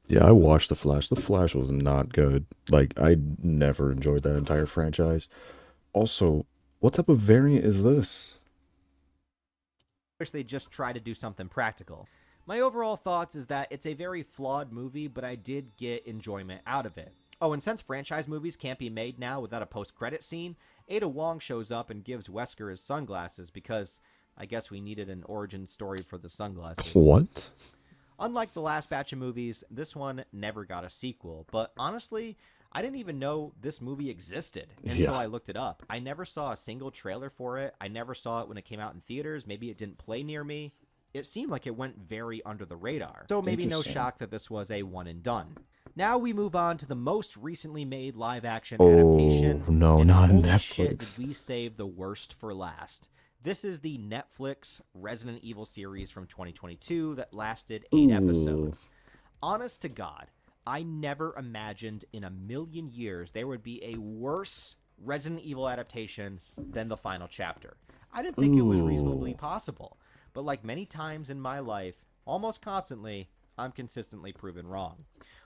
Yeah, I watched The Flash. The Flash was not good. Like, I never enjoyed that entire franchise. Also, what type of variant is this? wish they just try to do something practical. My overall thoughts is that it's a very flawed movie, but I did get enjoyment out of it. Oh, and since franchise movies can't be made now without a post-credit scene, Ada Wong shows up and gives Wesker his sunglasses because I guess we needed an origin story for the sunglasses. What? Unlike the last batch of movies, this one never got a sequel, but honestly, I didn't even know this movie existed until I looked it up. I never saw a single trailer for it. I never saw it when it came out in theaters. Maybe it didn't play near me. It seemed like it went very under the radar. So maybe no shock that this was a one and done. Now we move on to the most recently made live action adaptation. Oh, no, and not holy Netflix. Shit, did we save the worst for last. This is the Netflix Resident Evil series from 2022 that lasted 8 episodes. Honest to God, I never imagined in a million years there would be a worse Resident Evil adaptation than the final chapter. I didn't think it was reasonably possible. But like many times in my life, almost constantly, I'm consistently proven wrong.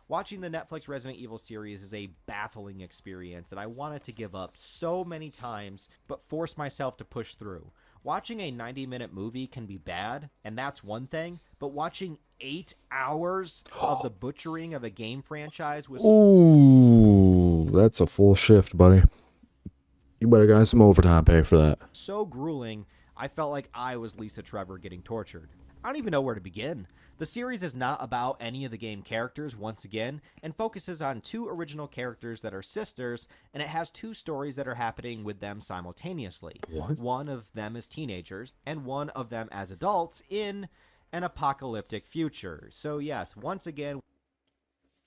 Watching the Netflix Resident Evil series is a baffling experience, and I wanted to give up so many times, but force myself to push through. Watching a 90-minute movie can be bad, and that's one thing, but watching 8 hours of the butchering of a game franchise was Ooh, that's a full shift, buddy. You better get some overtime pay for that. so grueling, I felt like I was Lisa Trevor getting tortured. I don't even know where to begin. The series is not about any of the game characters once again, and focuses on 2 original characters that are sisters, and it has 2 stories that are happening with them simultaneously. What? One of them as teenagers, and one of them as adults in an apocalyptic future. So yes, once again,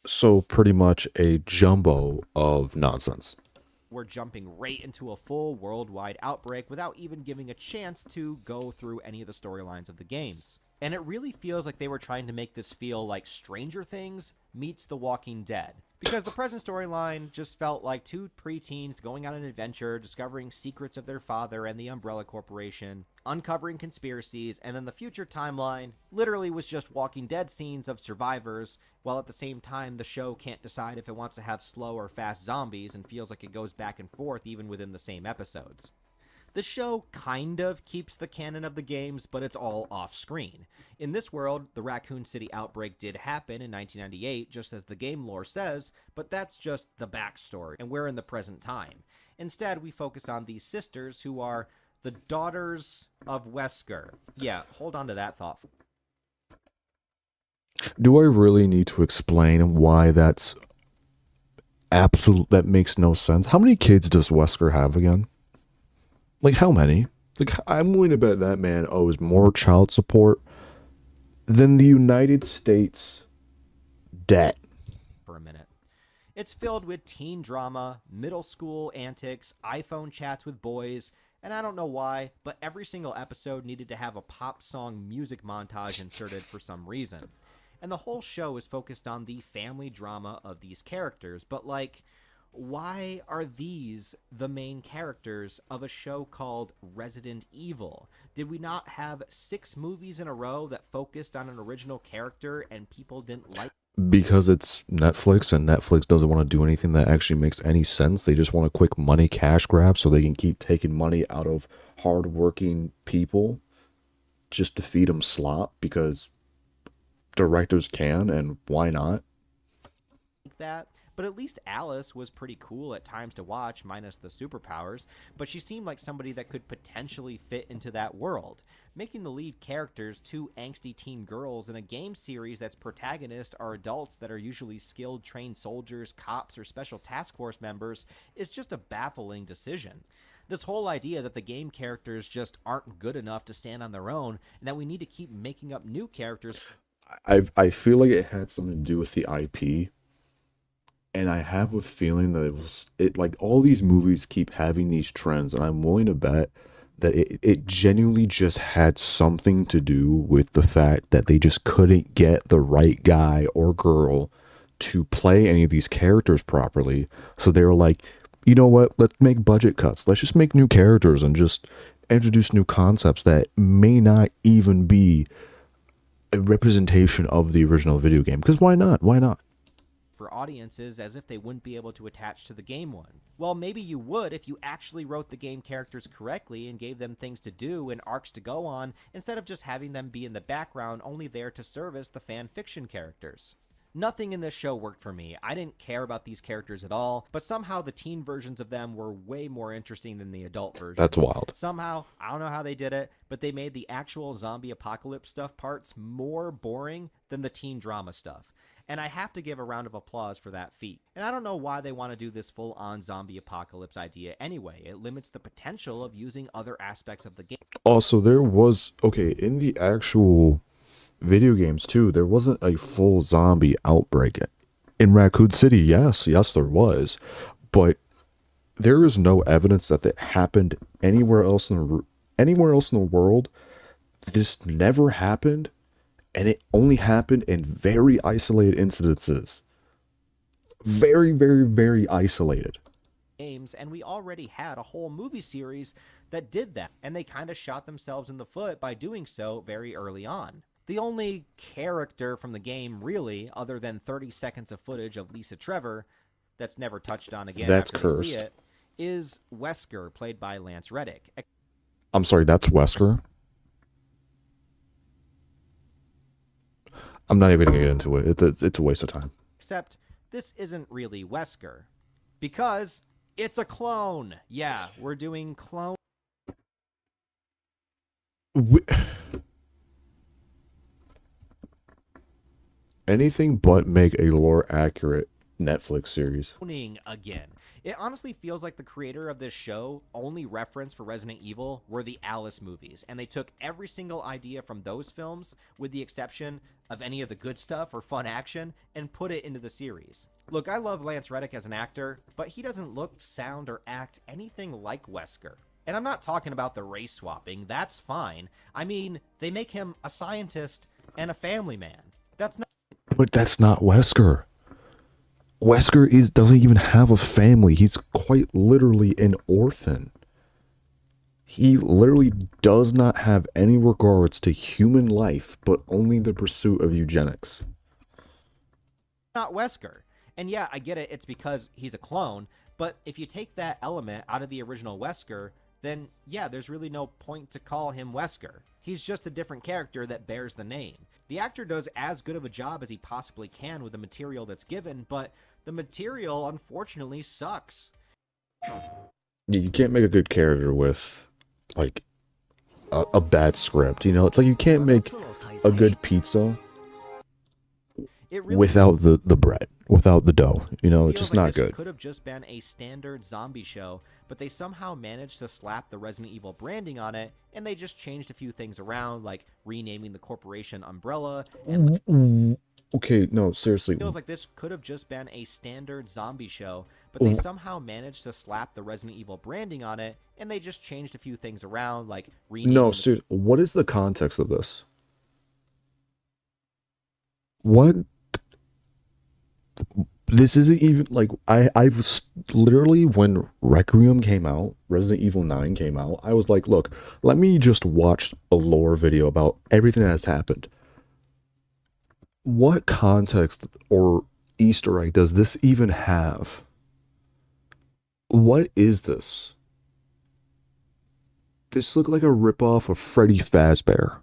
So pretty much a jumbo of nonsense. we're jumping right into a full worldwide outbreak without even giving a chance to go through any of the storylines of the games. And it really feels like they were trying to make this feel like Stranger Things meets The Walking Dead. Because the present storyline just felt like 2 preteens going on an adventure, discovering secrets of their father and the Umbrella Corporation, uncovering conspiracies, and then the future timeline literally was just Walking Dead scenes of survivors, while at the same time the show can't decide if it wants to have slow or fast zombies and feels like it goes back and forth even within the same episodes. The show kind of keeps the canon of the games, but it's all off-screen. In this world, the Raccoon City outbreak did happen in 1998, just as the game lore says, but that's just the backstory, and we're in the present time. Instead, we focus on these sisters who are the daughters of Wesker. Yeah, hold on to that thought. Do I really need to explain why that's that makes no sense? How many kids does Wesker have again? Like, how many? Like, I'm willing to bet that man owes more child support than the United States debt. For a minute. It's filled with teen drama, middle school antics, iPhone chats with boys, and I don't know why, but every single episode needed to have a pop song music montage inserted for some reason. And the whole show is focused on the family drama of these characters, but like, why are these the main characters of a show called Resident Evil? Did we not have 6 movies in a row that focused on an original character and people didn't like? Because it's Netflix, and Netflix doesn't want to do anything that actually makes any sense. They just want a quick money cash grab so they can keep taking money out of hardworking people just to feed them slop, because directors can, and why not? That, but at least Alice was pretty cool at times to watch, minus the superpowers, but she seemed like somebody that could potentially fit into that world. Making the lead characters 2 angsty teen girls in a game series that's protagonists are adults that are usually skilled trained soldiers, cops, or special task force members is just a baffling decision. This whole idea that the game characters just aren't good enough to stand on their own, and that we need to keep making up new characters. I feel like it had something to do with the IP. And I have a feeling that it like all these movies keep having these trends, and I'm willing to bet that it genuinely just had something to do with the fact that they just couldn't get the right guy or girl to play any of these characters properly. So they were like, you know what, let's make budget cuts. Let's just make new characters and just introduce new concepts that may not even be a representation of the original video game. Because why not? Why not? For audiences as if they wouldn't be able to attach to the game one. Well, maybe you would if you actually wrote the game characters correctly and gave them things to do and arcs to go on, instead of just having them be in the background only there to service the fan fiction characters. Nothing in this show worked for me. I didn't care about these characters at all, but somehow the teen versions of them were way more interesting than the adult versions. That's wild. Somehow, I don't know how they did it, but they made the actual zombie apocalypse stuff parts more boring than the teen drama stuff. And I have to give a round of applause for that feat. And I don't know why they want to do this full-on zombie apocalypse idea anyway. It limits the potential of using other aspects of the game. Also, there was, okay, in the actual video games too, there wasn't a full zombie outbreak. In Raccoon City, yes, there was. But there is no evidence that that happened anywhere else in the world. This never happened. And it only happened in very isolated incidences. Very, very, very isolated. Games, and we already had a whole movie series that did that, and they kind of shot themselves in the foot by doing so very early on. The only character from the game, really, other than 30 seconds of footage of Lisa Trevor, that's never touched on again That's after we cursed. see it, is Wesker, played by Lance Reddick. I'm sorry, that's Wesker? I'm not even gonna get into it. It's a waste of time. Except this isn't really Wesker, because it's a clone. Yeah, we're doing clone. Anything but make a lore accurate Netflix series. Cloning again. It honestly feels like the creator of this show only reference for Resident Evil were the Alice movies, and they took every single idea from those films, with the exception of any of the good stuff or fun action, and put it into the series. Look, I love Lance Reddick as an actor, but he doesn't look, sound, or act anything like Wesker. And I'm not talking about the race swapping, that's fine. I mean, they make him a scientist and a family man. That's not. But that's not Wesker. Wesker doesn't even have a family. He's quite literally an orphan. He literally does not have any regards to human life, but only the pursuit of eugenics. Not Wesker. And yeah, I get it, it's because he's a clone, but if you take that element out of the original Wesker, then yeah, there's really no point to call him Wesker. He's just a different character that bears the name. The actor does as good of a job as he possibly can with the material that's given, but the material unfortunately sucks. You can't make a good character with, like, a bad script, you know? It's like you can't make a good pizza It really without the bread, without the dough, you know? It's feels just like not this good. could have just been a standard zombie show, but they somehow managed to slap the Resident Evil branding on it, and they just changed a few things around, like renaming the corporation Umbrella, and Okay, no, seriously. feels like this could have just been a standard zombie show, but they somehow managed to slap the Resident Evil branding on it, and they just changed a few things around, like renaming No, the seriously, what is the context of this? What? This isn't even like literally, when Requiem came out, Resident Evil 9 came out, I was like, look, let me just watch a lore video about everything that has happened. What context or Easter egg does this even have? What is this? This looked like a ripoff of Freddy Fazbear.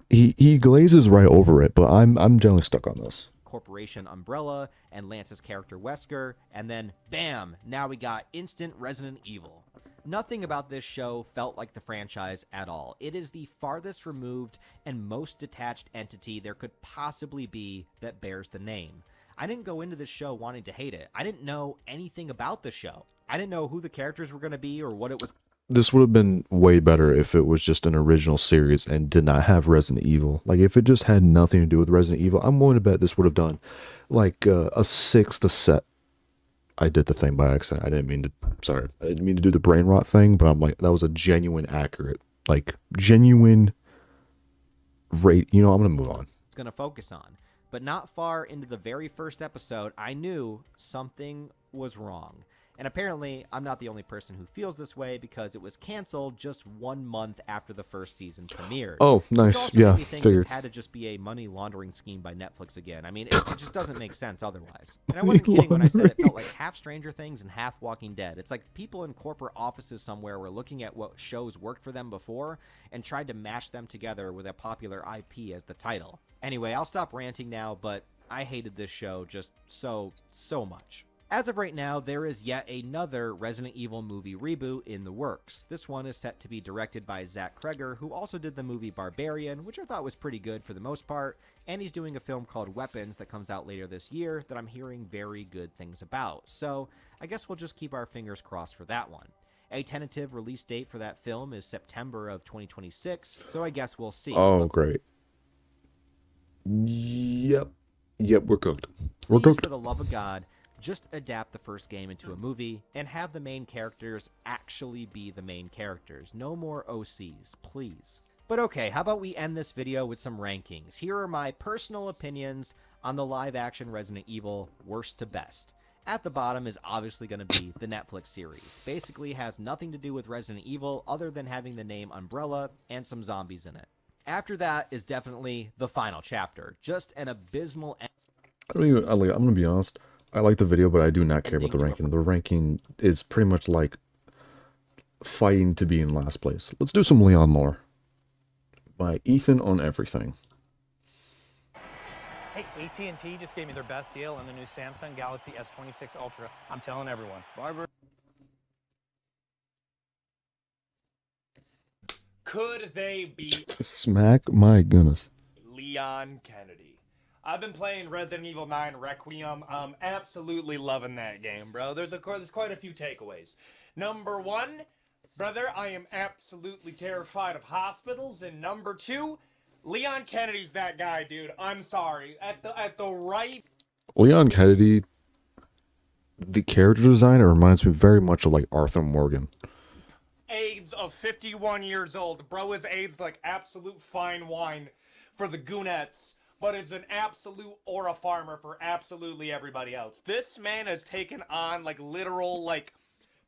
He glazes right over it, but I'm generally stuck on this. Corporation Umbrella and Lance's character Wesker, and then bam, now we got instant Resident Evil. Nothing about this show felt like the franchise at all. It is the farthest removed and most detached entity there could possibly be that bears the name. I didn't go into this show wanting to hate it. I didn't know anything about the show. I didn't know who the characters were going to be or what it was. This would have been way better if it was just an original series and did not have Resident Evil. Like, if it just had nothing to do with Resident Evil, I'm willing to bet this would have done like a sixth a set. I did the thing by accident. I didn't mean to do the brain rot thing, but I'm like, that was a genuine, accurate, like genuine rate. You know, I'm gonna move on. Going to focus on. But not far into the very first episode, I knew something was wrong. And apparently, I'm not the only person who feels this way, because it was canceled just 1 month after the first season premiered. Oh, nice. Which also Yeah, made me think figured. this had to just be a money laundering scheme by Netflix again. I mean, it just doesn't make sense otherwise. And I wasn't kidding when I said it felt like half Stranger Things and half Walking Dead. It's like people in corporate offices somewhere were looking at what shows worked for them before and tried to mash them together with a popular IP as the title. Anyway, I'll stop ranting now, but I hated this show just so much. As of right now, there is yet another Resident Evil movie reboot in the works. This one is set to be directed by Zach Kreger, who also did the movie Barbarian, which I thought was pretty good for the most part, and he's doing a film called Weapons that comes out later this year that I'm hearing very good things about. So I guess we'll just keep our fingers crossed for that one. A tentative release date for that film is September of 2026, so I guess we'll see. Oh, great. Yep, we're cooked. We're Please, cooked. for the love of God, just adapt the first game into a movie and have the main characters actually be the main characters. No more OCs, please. But okay, how about we end this video with some rankings? Here are my personal opinions on the live-action Resident Evil, worst to best. At the bottom is obviously going to be the Netflix series. Basically has nothing to do with Resident Evil other than having the name Umbrella and some zombies in it. After that is definitely the final chapter. Just an abysmal I'm gonna be honest. I like the video, but I do not care about the ranking. The ranking is pretty much like fighting to be in last place. Let's do some Leon lore by Ethan on everything. Hey, AT&T just gave me their best deal on the new Samsung Galaxy S26 Ultra. I'm telling everyone. Could they beat Smack my goodness. Leon Kennedy? I've been playing Resident Evil 9 Requiem. I'm absolutely loving that game, bro. There's quite a few takeaways. Number one, brother, I am absolutely terrified of hospitals. And number two, Leon Kennedy's that guy, dude. I'm sorry. At the right. Leon Kennedy, the character design, it reminds me very much of like Arthur Morgan. AIDS of 51 years old. Bro is AIDS like absolute fine wine for the Goonettes, but is an absolute aura farmer for absolutely everybody else. This man has taken on like literal, like,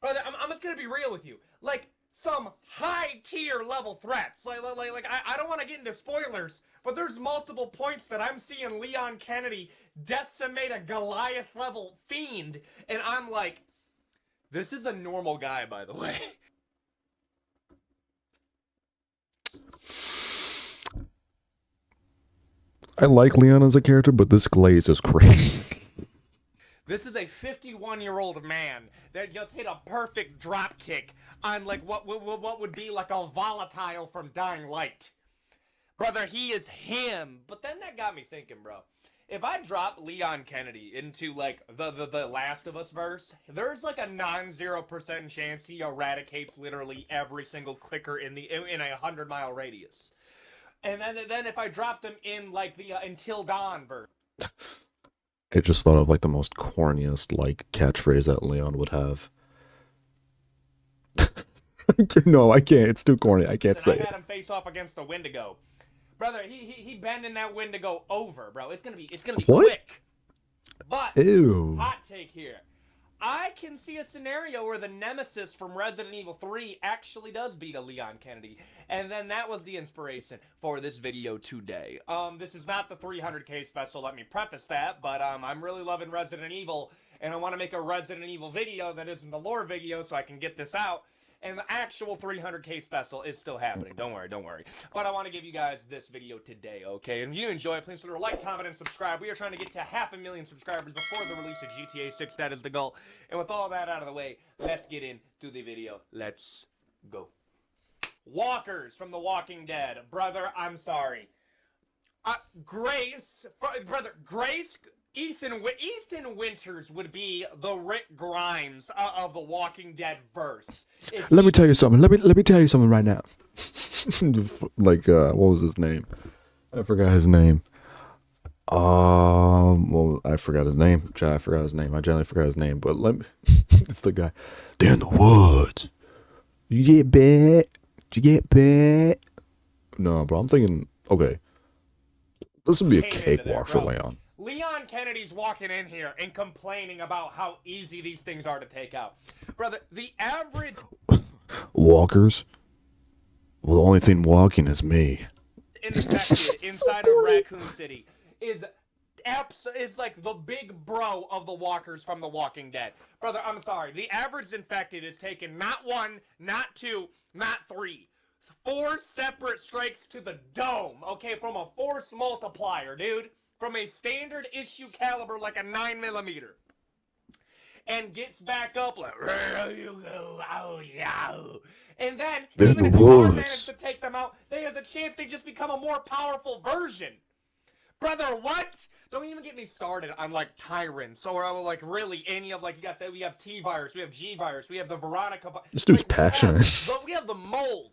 brother, I'm just gonna be real with you, like some high tier level threats. Like I don't want to get into spoilers, but there's multiple points that I'm seeing Leon Kennedy decimate a Goliath level fiend, and I'm like, this is a normal guy, by the way. I like Leon as a character, but this glaze is crazy. This is a 51-year-old man that just hit a perfect drop kick on like what would be like a volatile from Dying Light. Brother, he is him. But then that got me thinking, bro. If I drop Leon Kennedy into like the Last of Us verse, there's like a non-0% chance he eradicates literally every single clicker in a 100-mile radius. And then if I drop them in like the Until Dawn verse. I just thought of like the most corniest like catchphrase that Leon would have. No, I can't. It's too corny. I can't say I it. had him face off against a Wendigo. Brother, he bending that wind to go over, bro. It's gonna be What? quick. But Ew. hot take here. I can see a scenario where the nemesis from Resident Evil 3 actually does beat a Leon Kennedy. And then that was the inspiration for this video today. This is not the 300k special, let me preface that, but I'm really loving Resident Evil, and I want to make a Resident Evil video that isn't the lore video so I can get this out. And the actual 300k special is still happening. Don't worry, don't worry. But I want to give you guys this video today, okay? And if you enjoy it, please consider like, comment, and subscribe. We are trying to get to 500,000 subscribers before the release of GTA 6. That is the goal. And with all that out of the way, let's get into the video. Let's go. Walkers from The Walking Dead. Brother, I'm sorry. Grace, Ethan Winters would be the Rick Grimes of the Walking Dead verse. Let me tell you something. Let me tell you something right now. Like, what was his name? I forgot his name. Well, I forgot his name. I generally forgot his name, but it's the guy. They're in the woods. You get bit. You get bit. No, bro, I'm thinking, okay. This would be a cakewalk for Leon. Leon Kennedy's walking in here and complaining about how easy these things are to take out. Brother, the average Walkers? Well, the only thing walking is me. infected inside of Raccoon City is like the big bro of the walkers from The Walking Dead. Brother, I'm sorry. The average infected is taking not 1, not 2, not 3. 4 separate strikes to the dome, okay, from a force multiplier, dude. From a standard issue caliber like a 9mm. And gets back up like, where you go? Oh, yeah. And then, They're even in if the you are woods. managed to take them out, there's a chance they just become a more powerful version. Brother, what? Don't even get me started on, like, tyrants, or, like, really any of, like, we have T-Virus, we have G-Virus, we have the Veronica... This dude's like, passionate. we have the mold.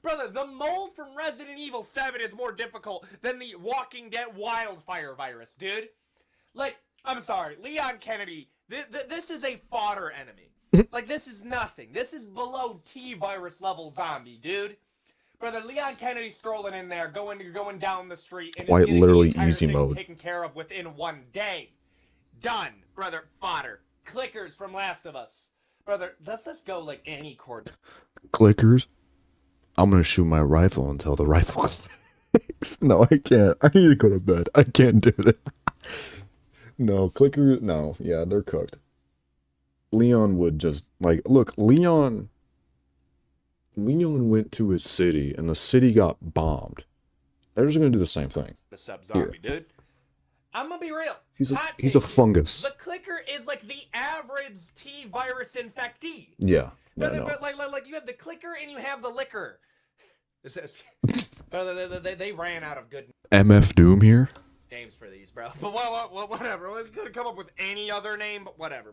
Brother, the mold from Resident Evil 7 is more difficult than the Walking Dead wildfire virus, dude. Like, I'm sorry, Leon Kennedy, this is a fodder enemy. Like, this is nothing. This is below T-virus level zombie, dude. Brother, Leon Kennedy strolling in there, going down the street, and Quite getting literally the entire easy thing mode. taken care of within 1 day. Done, brother. Fodder. Clickers from Last of Us. Brother, let's go like any chord. Clickers? I'm gonna shoot my rifle until the rifle clicks. No, I can't. I need to go to bed. I can't do that. No, clickers. No, yeah, they're cooked. Leon would just, like, look, Leon went to his city, and the city got bombed. They're just gonna do the same thing. The sub-zombie, dude. I'm gonna be real. He's a Hot he's a take. fungus. The clicker is like the average T-virus infectee. Yeah. Yeah, But, no. but like you have the clicker and you have the liquor. They ran out of good MF Doom here. names for these, bro. But whatever. We could have come up with any other name, but whatever.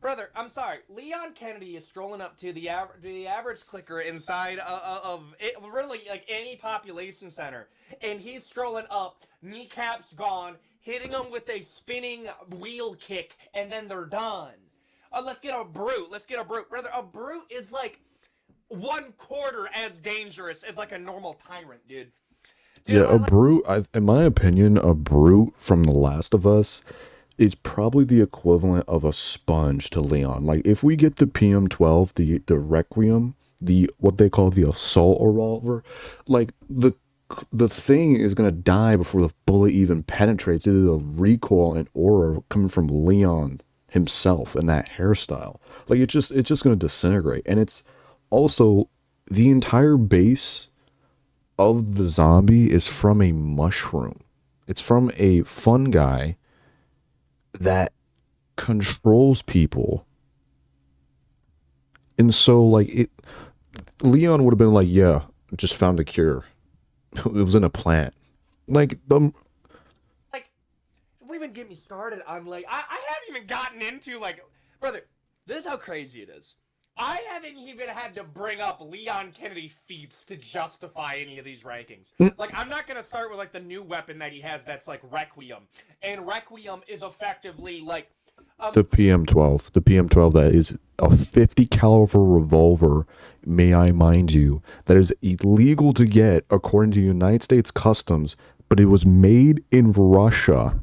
Brother, I'm sorry. Leon Kennedy is strolling up to the average clicker inside of it, really like any population center, and he's strolling up, kneecaps gone, hitting them with a spinning wheel kick, and then they're done. Let's get a brute. Brother, a brute is like 1/4 as dangerous as like a normal tyrant, dude. Yeah, a brute. In my opinion, a brute from The Last of Us is probably the equivalent of a sponge to Leon. Like, if we get the PM12, the Requiem, what they call the assault revolver, like the thing is gonna die before the bullet even penetrates into the recoil and aura coming from Leon himself and that hairstyle. Like, it's just gonna disintegrate. And it's also the entire base of the zombie is from a mushroom. It's from a fungi that controls people. And so, like, Leon would have been like, yeah, just found a cure. It was in a plant. Like, Don't even get me started on, like, I haven't even gotten into, like, brother, this is how crazy it is. I haven't even had to bring up Leon Kennedy feats to justify any of these rankings. Like, I'm not gonna start with, like, the new weapon that he has that's, like, Requiem. And Requiem is effectively, like, The PM12. The PM12 that is a 50 caliber revolver, may I mind you, that is illegal to get according to United States Customs, but it was made in Russia.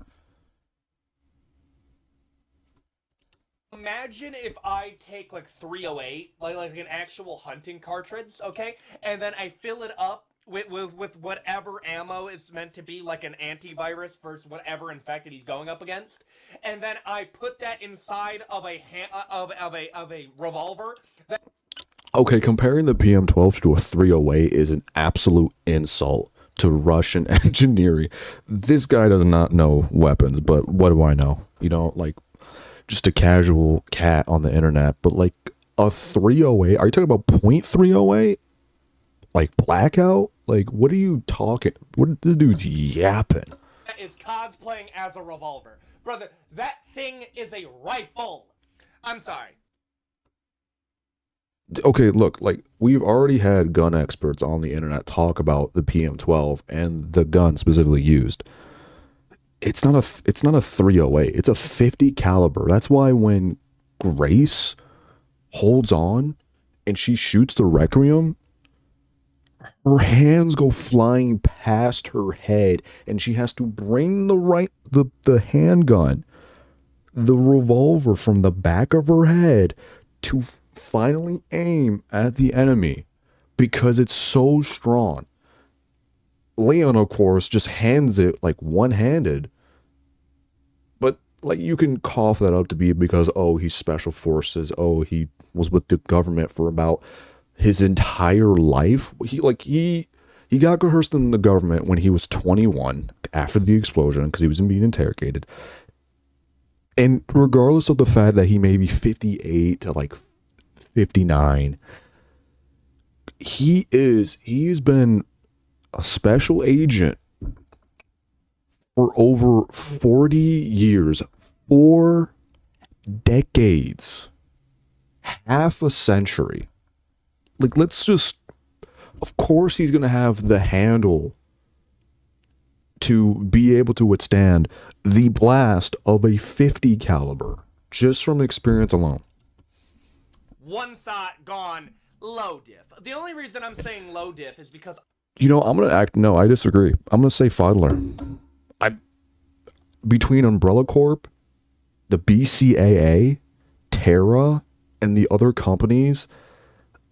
Imagine if I take like 308, like an actual hunting cartridge, okay, and then I fill it up with whatever ammo is meant to be like an antivirus versus whatever infected he's going up against, and then I put that inside of a revolver. Okay, comparing the PM12 to a 308 is an absolute insult to Russian engineering. This guy does not know weapons, but what do I know? You know, like, just a casual cat on the internet, but like a 308, are you talking about .308? Like blackout? Like, what are you talking? What, this dude's yapping. That is cosplaying as a revolver. Brother, that thing is a rifle. I'm sorry. Okay, look, like, we've already had gun experts on the internet talk about the PM12 and the gun specifically used. It's not a 308. It's a 50 caliber. That's why when Grace holds on and she shoots the Requiem, her hands go flying past her head and she has to bring the handgun, the revolver, from the back of her head to finally aim at the enemy because it's so strong. Leon, of course, just hands it like one-handed, but like you can cough that up to be because, oh, he's special forces, oh, he was with the government for about his entire life. He got coerced in the government when he was 21 after the explosion because he was being interrogated, and regardless of the fact that he may be 58 to like 59, he's been a special agent for over 40 years, 4 decades, half a century. Like, let's just, of course he's going to have the handle to be able to withstand the blast of a 50 caliber just from experience alone. One shot gone, low diff. The only reason I'm saying low diff is because, you know, no, I disagree. I'm going to say Fodler. Between Umbrella Corp, the BCAA, Terra, and the other companies,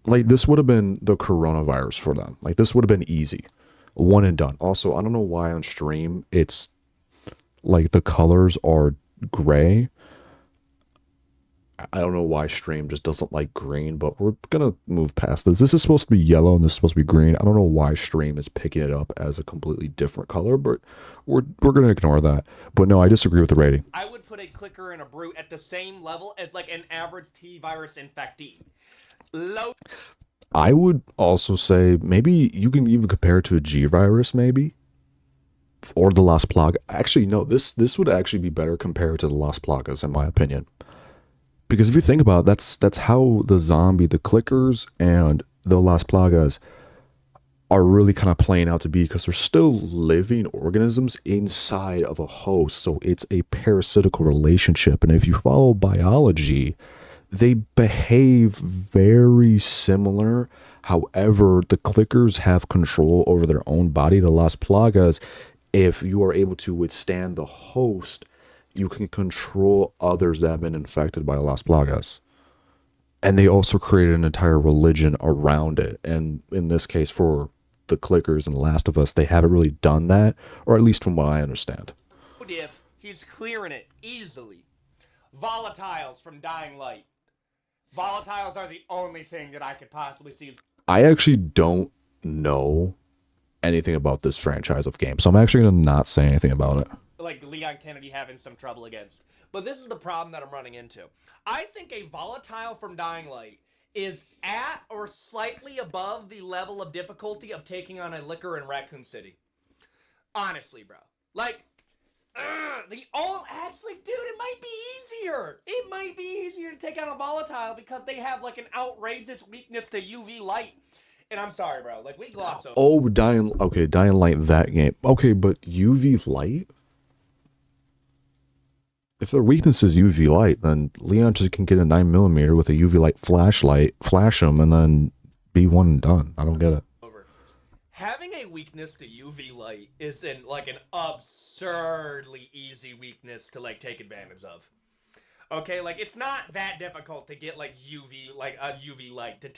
like, this would have been the coronavirus for them. Like, this would have been easy. One and done. Also, I don't know why on stream it's like the colors are gray. I don't know why stream just doesn't like green, but we're gonna move past this. This is supposed to be yellow and this is supposed to be green. I don't know why stream is picking it up as a completely different color, but we're gonna ignore that. But no, I disagree with the rating. I would put a clicker and a brute at the same level as like an average T-virus infectee. Low. I would also say maybe you can even compare it to a G-virus, maybe, or the Las Plagas. Actually, no, this would actually be better compared to the Las Plagas, in my opinion. Because if you think about it, that's how the clickers and the Las Plagas are really kind of playing out to be, because they're still living organisms inside of a host. So it's a parasitical relationship. And if you follow biology, they behave very similar. However, the clickers have control over their own body. The Las Plagas, if you are able to withstand the host, you can control others that have been infected by Las Plagas. And they also created an entire religion around it. And in this case, for the clickers and Last of Us, they haven't really done that, or at least from what I understand. If he's clearing it easily. Volatiles from Dying Light. Volatiles are the only thing that I could possibly see. I actually don't know anything about this franchise of games, so I'm actually going to not say anything about it. Like Leon Kennedy having some trouble against. But this is the problem that I'm running into. I think a volatile from Dying Light is at or slightly above the level of difficulty of taking on a liquor in Raccoon City. Honestly, bro. Like, actually, dude, it might be easier. It might be easier to take on a volatile because they have like an outrageous weakness to UV light. And I'm sorry, bro. Like, we gloss over. Oh, Dying Light, that game. Okay, but UV light? If their weakness is UV light, then Leon just can get a 9mm with a UV light flashlight, flash him, and then be one and done. I don't get it. Having a weakness to UV light is an absurdly easy weakness to like take advantage of. Okay, like it's not that difficult to get like a UV light to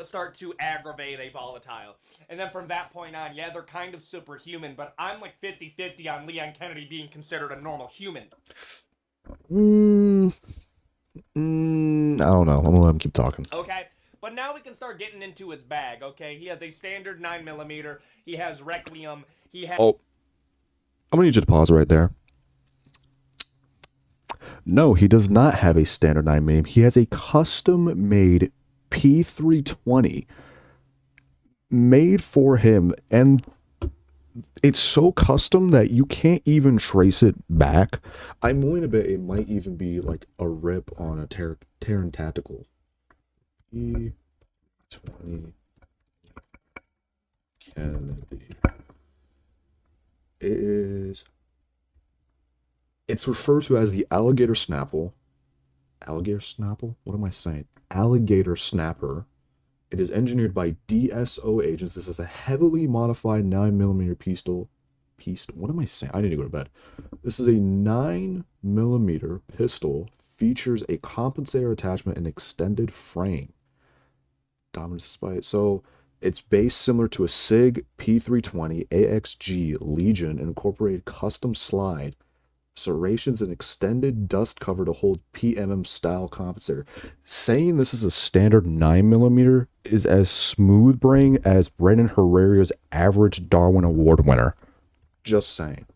start to aggravate a volatile. And then from that point on, yeah, they're kind of superhuman, but I'm like 50-50 on Leon Kennedy being considered a normal human. I don't know. I'm gonna let him keep talking. Okay. But now we can start getting into his bag, okay? He has a standard 9mm. He has Requiem. He has... Oh, I'm gonna need you to pause right there. No, he does not have a standard 9mm. He has a custom-made P320 made for him, and it's so custom that you can't even trace it back. I'm willing to bet it might even be like a rip on a Terran Tactical. P20 Kennedy. It's referred to as the Alligator Snapple. Alligator Snapple? What am I saying? Alligator Snapper. It is engineered by DSO agents. This is a heavily modified 9mm pistol. What am I saying? I need to go to bed. This is a 9mm pistol. Features a compensator attachment and extended frame. Dominant despite. So it's based similar to a SIG P320 AXG Legion and incorporated custom slide serrations and extended dust cover to hold PMM style compensator. Saying this is a standard 9mm is as smooth brain as Brendan Herrera's average Darwin Award winner. Just saying.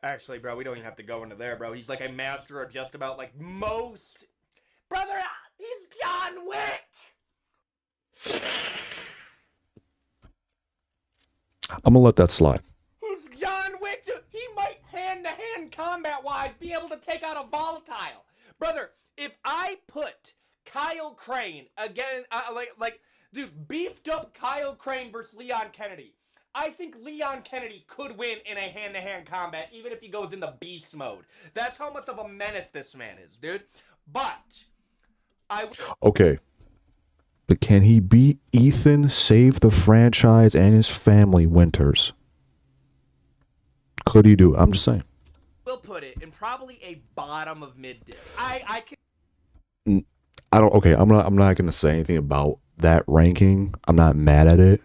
Actually, bro, we don't even have to go into there, bro. He's like a master of just about like most... Brother, he's John Wick! I'm gonna let that slide. Who's John Wick? Dude, he might hand-to-hand combat-wise be able to take out a volatile. Brother, if I put Kyle Crane again, dude, beefed up Kyle Crane versus Leon Kennedy, I think Leon Kennedy could win in a hand-to-hand combat, even if he goes in the beast mode. That's how much of a menace this man is, dude. But okay. But can he beat Ethan, save the franchise and his family Winters? Could he do it? I'm just saying. We'll put it in probably a bottom of mid diff. I don't. I'm not gonna say anything about that ranking. I'm not mad at it,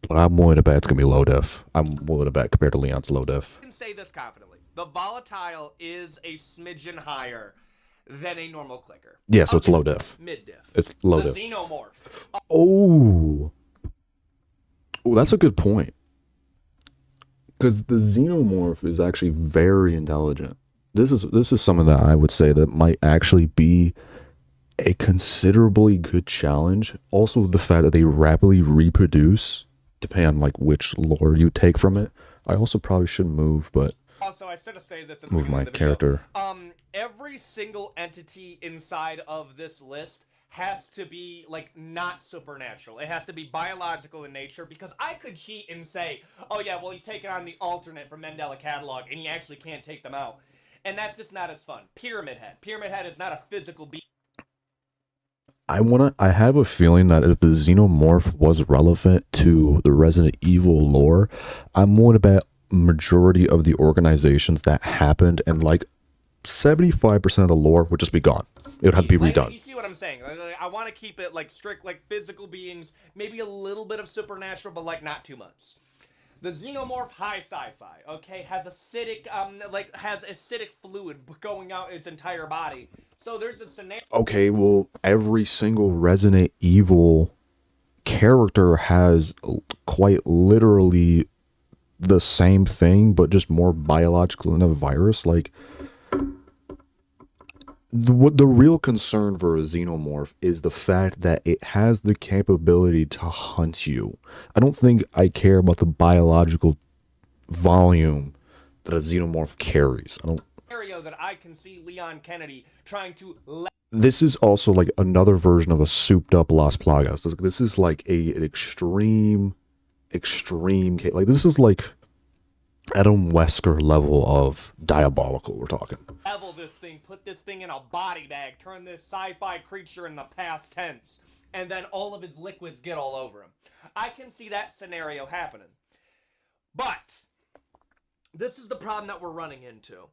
but I'm willing to bet it's gonna be low diff. I'm willing to bet compared to Leon's low diff. I can say this confidently: the volatile is a smidgen higher than a normal clicker. Yeah, so it's low diff. Mid diff. It's low the diff. Xenomorph. Oh, that's a good point. Because the Xenomorph is actually very intelligent. This is something that I would say that might actually be a considerably good challenge. Also, the fact that they rapidly reproduce, depending on like which lore you take from it. I also probably shouldn't move, but Also, I should have said this at the move beginning my of the video. character. Every single entity inside of this list has to be, like, not supernatural. It has to be biological in nature, because I could cheat and say, oh yeah, well, he's taking on the alternate from Mandela Catalog, and he actually can't take them out. And that's just not as fun. Pyramid Head. Pyramid Head is not a physical being. I have a feeling that if the Xenomorph was relevant to the Resident Evil lore, I'm willing to bet majority of the organizations that happened and like 75% of the lore would just be gone. It would have to be redone. You see what I'm saying? I want to keep it like strict, like physical beings, maybe a little bit of supernatural, but like not too much. The Xenomorph high sci-fi, okay, has acidic fluid going out its entire body. So there's a scenario. Okay, well, every single Resident Evil character has quite literally the same thing, but just more biological than a virus. Like, the real concern for a Xenomorph is the fact that it has the capability to hunt you. I don't think I care about the biological volume that a Xenomorph carries. I don't. Scenario that I can see Leon Kennedy trying to. This is also like another version of a souped up Las Plagas. This is like an extreme case. Like, this is like Adam Wesker level of diabolical, we're talking. Level this thing, put this thing in a body bag, turn this sci-fi creature in the past tense, and then all of his liquids get all over him. I can see that scenario happening. But this is the problem that we're running into.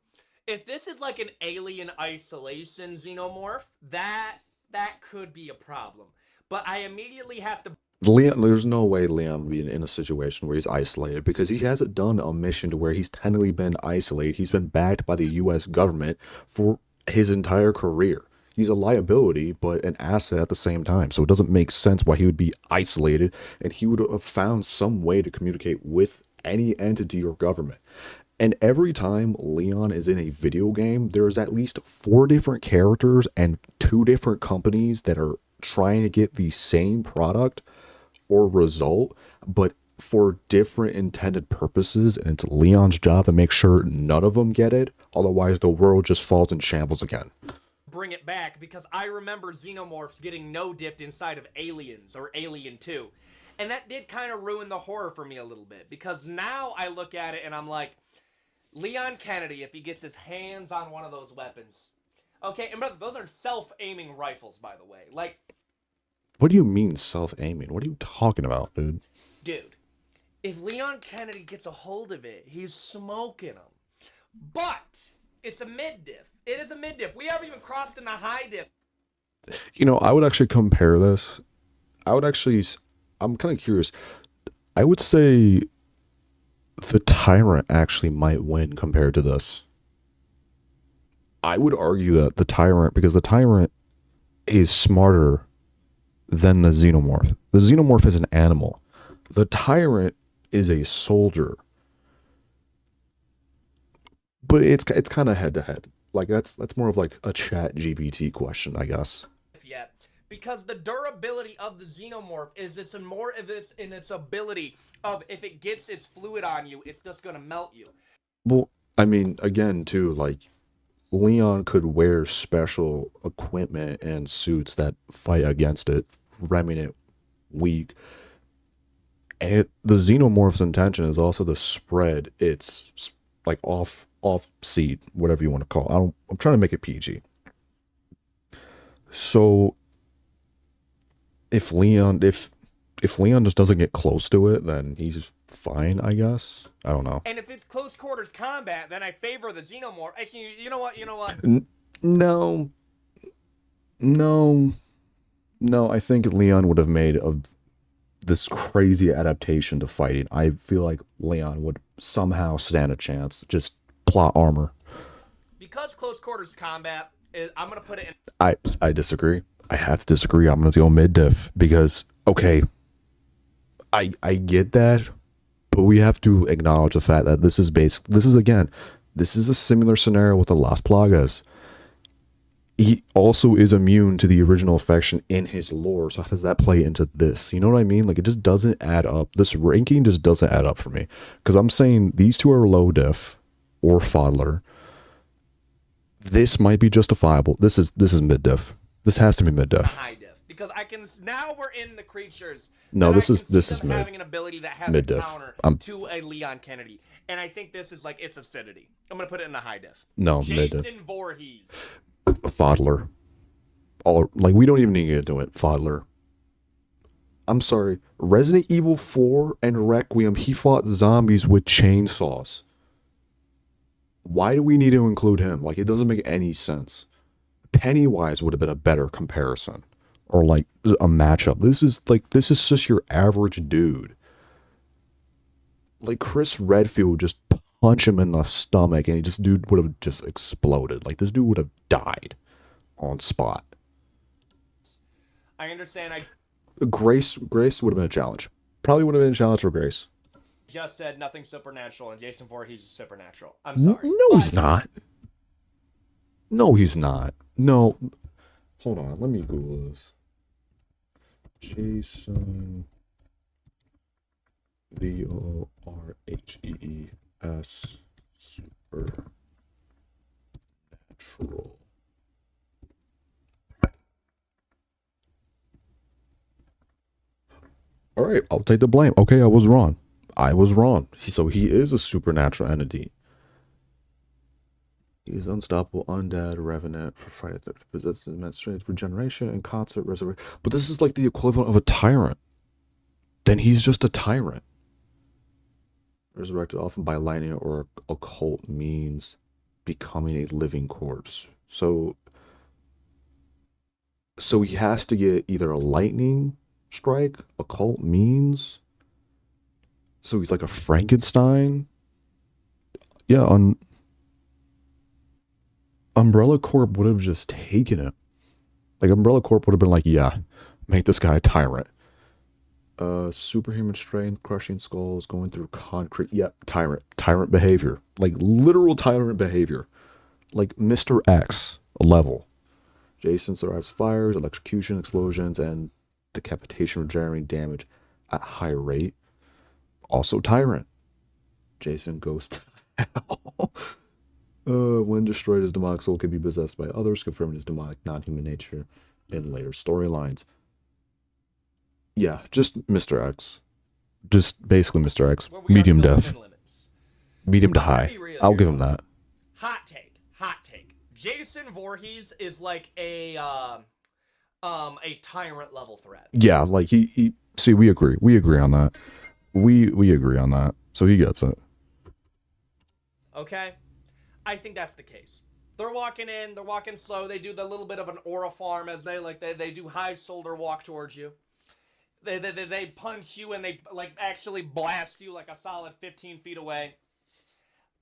If this is like an alien isolation xenomorph, that could be a problem. But I immediately have to... Leon, there's no way Leon would be in a situation where he's isolated, because he hasn't done a mission to where he's technically been isolated. He's been backed by the U.S. government for his entire career. He's a liability, but an asset at the same time. So it doesn't make sense why he would be isolated, and he would have found some way to communicate with any entity or government. And every time Leon is in a video game, there's at least 4 different characters and 2 different companies that are trying to get the same product or result, but for different intended purposes, and it's Leon's job to make sure none of them get it, otherwise the world just falls in shambles again. Bring it back, because I remember xenomorphs getting no-dipped inside of Aliens or Alien 2, and that did kind of ruin the horror for me a little bit, because now I look at it and I'm like, Leon Kennedy, if he gets his hands on one of those weapons, okay, and brother, those are self-aiming rifles, by the way, like... What do you mean self-aiming? What are you talking about, dude? Dude, if Leon Kennedy gets a hold of it, he's smoking them. But it's a mid-diff. It is a mid-diff. We haven't even crossed in the high diff. You know, I would actually compare this. I'm kind of curious. I would say the Tyrant actually might win compared to this. I would argue that the Tyrant, because the Tyrant is smarter than the Xenomorph. The Xenomorph is an animal. The Tyrant is a soldier. But it's kind of head to head. Like that's more of like a chat GPT question, I guess. Yet, because the durability of the Xenomorph is in its ability of, if it gets its fluid on you, it's just gonna melt you. Well, I mean, again, too, like Leon could wear special equipment and suits that fight against it, rendering it weak. And the Xenomorph's intention is also to spread its like off seed, whatever you want to call it. I'm trying to make it PG. So if Leon just doesn't get close to it, then he's fine, I guess. I don't know. And if it's close quarters combat, then I favor the Xenomorph. Actually, you know what? No, I think Leon would have made this crazy adaptation to fighting. I feel like Leon would somehow stand a chance. Just plot armor. Because close quarters combat, I'm going to put it in... I disagree. I have to disagree. I'm going to go mid-diff because, okay, I get that, but we have to acknowledge the fact that this is a similar scenario with the Las Plagas. He also is immune to the original infection in his lore, so how does that play into this? You know what I mean? Like, it just doesn't add up. This ranking just doesn't add up for me. Because I'm saying these two are low diff or Fodler. This might be justifiable. This is mid diff. This has to be mid diff. High diff, because I can now we're in the creatures. No, this is mid. Having an ability that has mid a diff. counter to a Leon Kennedy, and I think this is like its acidity. I'm gonna put it in the high diff. No, mid diff. Jason Voorhees. Fodler. We don't even need to get into it. Fodler. I'm sorry. Resident Evil 4 and Requiem, he fought zombies with chainsaws. Why do we need to include him? Like, it doesn't make any sense. Pennywise would have been a better comparison. Or like a matchup. This is just your average dude. Like, Chris Redfield just punch him in the stomach and dude would have just exploded. Like, this dude would have died on spot. I understand. Grace would have been a challenge. Probably would have been a challenge for Grace. Just said nothing supernatural, and Jason Voorhees is supernatural. I'm sorry. No, he's not. No, he's not. No. Hold on. Let me Google this. Jason Voorhees supernatural. All right, I'll take the blame. Okay, I was wrong. I was wrong. So he is a supernatural entity. He is unstoppable, undead, revenant for Friday the 13th, possesses immense strength, regeneration, and constant resurrection. But this is like the equivalent of a tyrant. Then he's just a tyrant. Resurrected often by lightning or occult means, becoming a living corpse. So he has to get either a lightning strike, occult means. So he's like a Frankenstein. Yeah, Umbrella Corp would have just taken it. Like Umbrella Corp would have been like, yeah, make this guy a tyrant. Superhuman strength, crushing skulls, going through concrete. Yep, tyrant behavior. Like literal tyrant behavior. Like Mr. X level. Jason survives fires, electrocution, explosions, and decapitation, regenerating damage at high rate. Also tyrant. Jason goes to hell. When destroyed, his demonic soul can be possessed by others, confirming his demonic non-human nature in later storylines. Yeah, just Mr. X. Just basically Mr. X. Where we are Medium still def. within limits. Medium to Let's high. be real I'll here. give him that. Hot take. Jason Voorhees is like a tyrant level threat. Yeah, like he see, we agree. We agree on that. We agree on that. So he gets it. Okay? I think that's the case. They're walking in, they're walking slow, they do the little bit of an aura farm as they do high shoulder walk towards you. They punch you and they like actually blast you like a solid 15 feet away.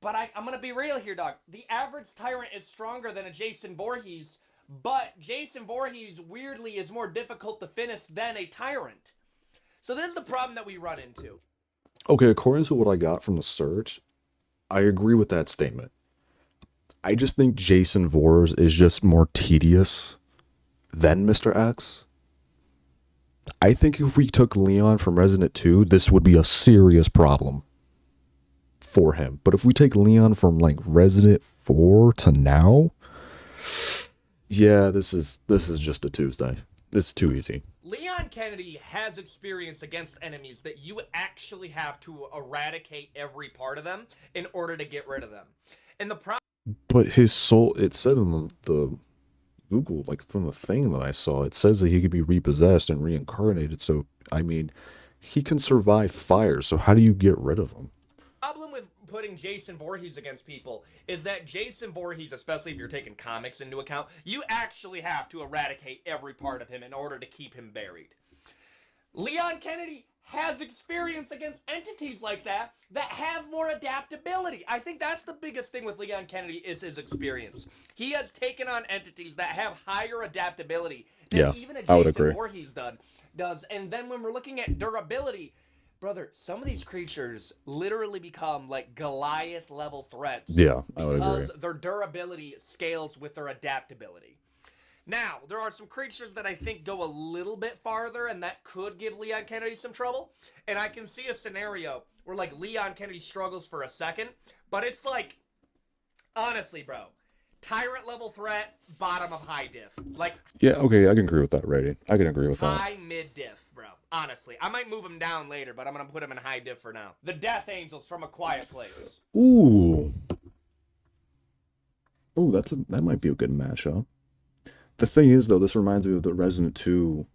But I'm gonna be real here, dog. The average tyrant is stronger than a Jason Voorhees, but Jason Voorhees weirdly is more difficult to finish than a tyrant. So this is the problem that we run into. Okay, according to what I got from the search, I agree with that statement. I just think Jason Voorhees is just more tedious than Mr. X. I think if we took Leon from Resident 2, this would be a serious problem for him. But if we take Leon from like Resident 4 to now, yeah, this is just a Tuesday. This is too easy. Leon Kennedy has experience against enemies that you actually have to eradicate every part of them in order to get rid of them. And the problem... But his soul, it said in the Google, like from the thing that I saw, it says that he could be repossessed and reincarnated. So, I mean, he can survive fire. So how do you get rid of him? problem with putting Jason Voorhees against people is that Jason Voorhees, especially if you're taking comics into account, you actually have to eradicate every part of him in order to keep him buried. Leon Kennedy has experience against entities like that have more adaptability. I think that's the biggest thing with Leon Kennedy is his experience. He has taken on entities that have higher adaptability than even a Jason Voorhees does. And then when we're looking at durability, brother, some of these creatures literally become like Goliath level threats. Yeah, I would agree. Because their durability scales with their adaptability. Now, there are some creatures that I think go a little bit farther, and that could give Leon Kennedy some trouble. And I can see a scenario where, like, Leon Kennedy struggles for a second, but it's like, honestly, bro, tyrant level threat, bottom of high diff. Like, yeah, okay, I can agree with that rating. I can agree with that. high mid diff, bro. Honestly, I might move him down later, but I'm gonna put him in high diff for now. The Death Angels from A Quiet Place. Ooh, that might be a good matchup. The thing is, though, this reminds me of the Resident 2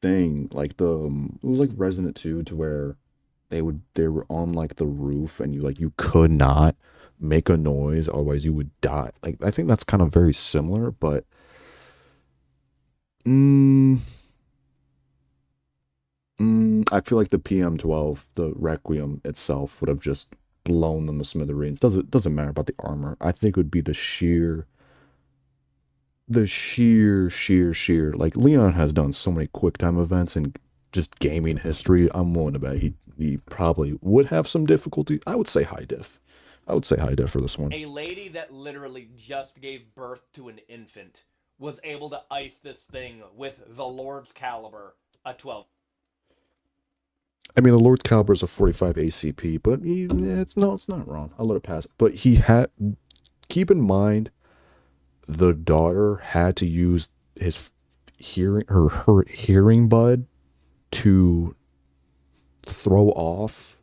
thing. Like it was like Resident 2 to where they were on like the roof and you could not make a noise, otherwise you would die. Like I think that's kind of very similar, but I feel like the PM12, the Requiem itself, would have just blown them to smithereens. Doesn't matter about the armor. I think it would be the sheer, like Leon has done so many QuickTime events and just gaming history. I'm willing to bet he probably would have some difficulty. I would say high diff. For this one. A lady that literally just gave birth to an infant was able to ice this thing with the Lord's Caliber, a 12. I mean, the Lord's Caliber is a 45 ACP, but it's not wrong. I'll let it pass. But keep in mind, the daughter had to use her hearing bud to throw off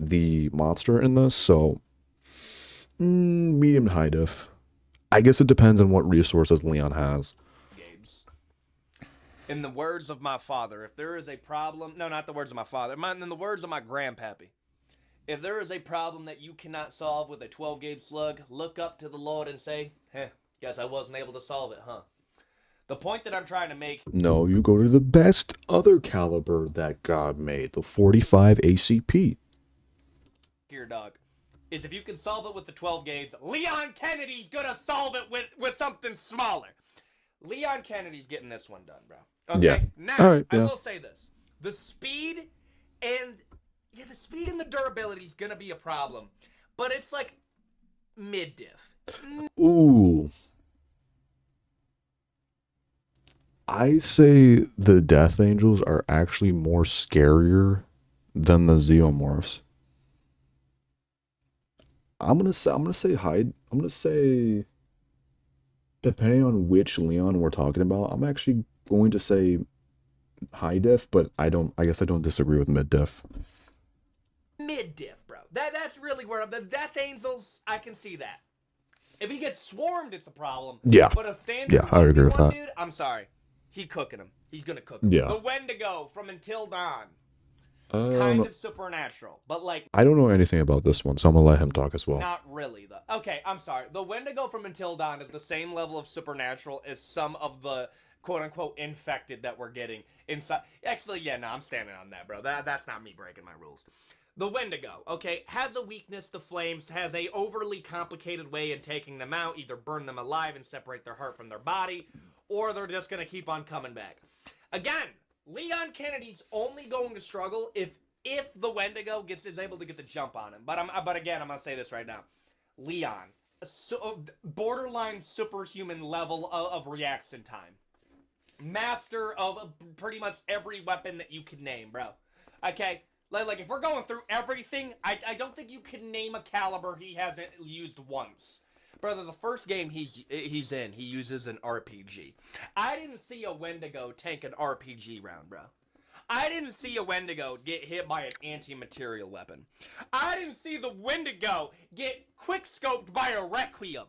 the monster in this, so medium to high diff. I guess it depends on what resources Leon has. Games. In the words of my father, if there is a problem, no, not the words of my father, in the words of my grandpappy, if there is a problem that you cannot solve with a 12-gauge slug, look up to the Lord and say, guess I wasn't able to solve it, huh? The point that I'm trying to make... No, you go to the best other caliber that God made, the 45 ACP. Here, dog, is if you can solve it with the 12 gauge, Leon Kennedy's gonna solve it with something smaller. Leon Kennedy's getting this one done, bro. Okay, Yeah. now, All right, I yeah. will say this. The speed and the durability is gonna be a problem, but it's like mid-diff. Ooh. I say the Death Angels are actually more scarier than the Xeomorphs. I'm gonna say depending on which Leon we're talking about, I'm actually going to say high diff, but I guess I don't disagree with mid diff. Mid-diff, bro. That's really where the Death Angels, I can see that. If he gets swarmed, it's a problem. Yeah. But a standard Yeah, I would agree with 1v1 that. dude, I'm sorry. He's cooking him. He's gonna cook him. Yeah. The Wendigo from Until Dawn. Um, Kind of supernatural, but like I don't know anything about this one, so I'm gonna let him talk as well. not really though. Okay, I'm sorry. The Wendigo from Until Dawn is the same level of supernatural as some of the quote-unquote infected that we're getting inside. Actually, yeah, no, I'm standing on that, bro. That's not me breaking my rules. The Wendigo, okay, has a weakness to flames, has a overly complicated way in taking them out, either burn them alive and separate their heart from their body, or they're just gonna keep on coming back. Again, Leon Kennedy's only going to struggle if the Wendigo is able to get the jump on him. But again, I'm gonna say this right now. Leon, borderline superhuman level of reaction time. Master of pretty much every weapon that you can name, bro. Okay? Like if we're going through everything, I don't think you can name a caliber he hasn't used once. Brother, the first game he's in, he uses an RPG. I didn't see a Wendigo tank an RPG round, bro. I didn't see a Wendigo get hit by an anti-material weapon. I didn't see the Wendigo get quick-scoped by a Requiem.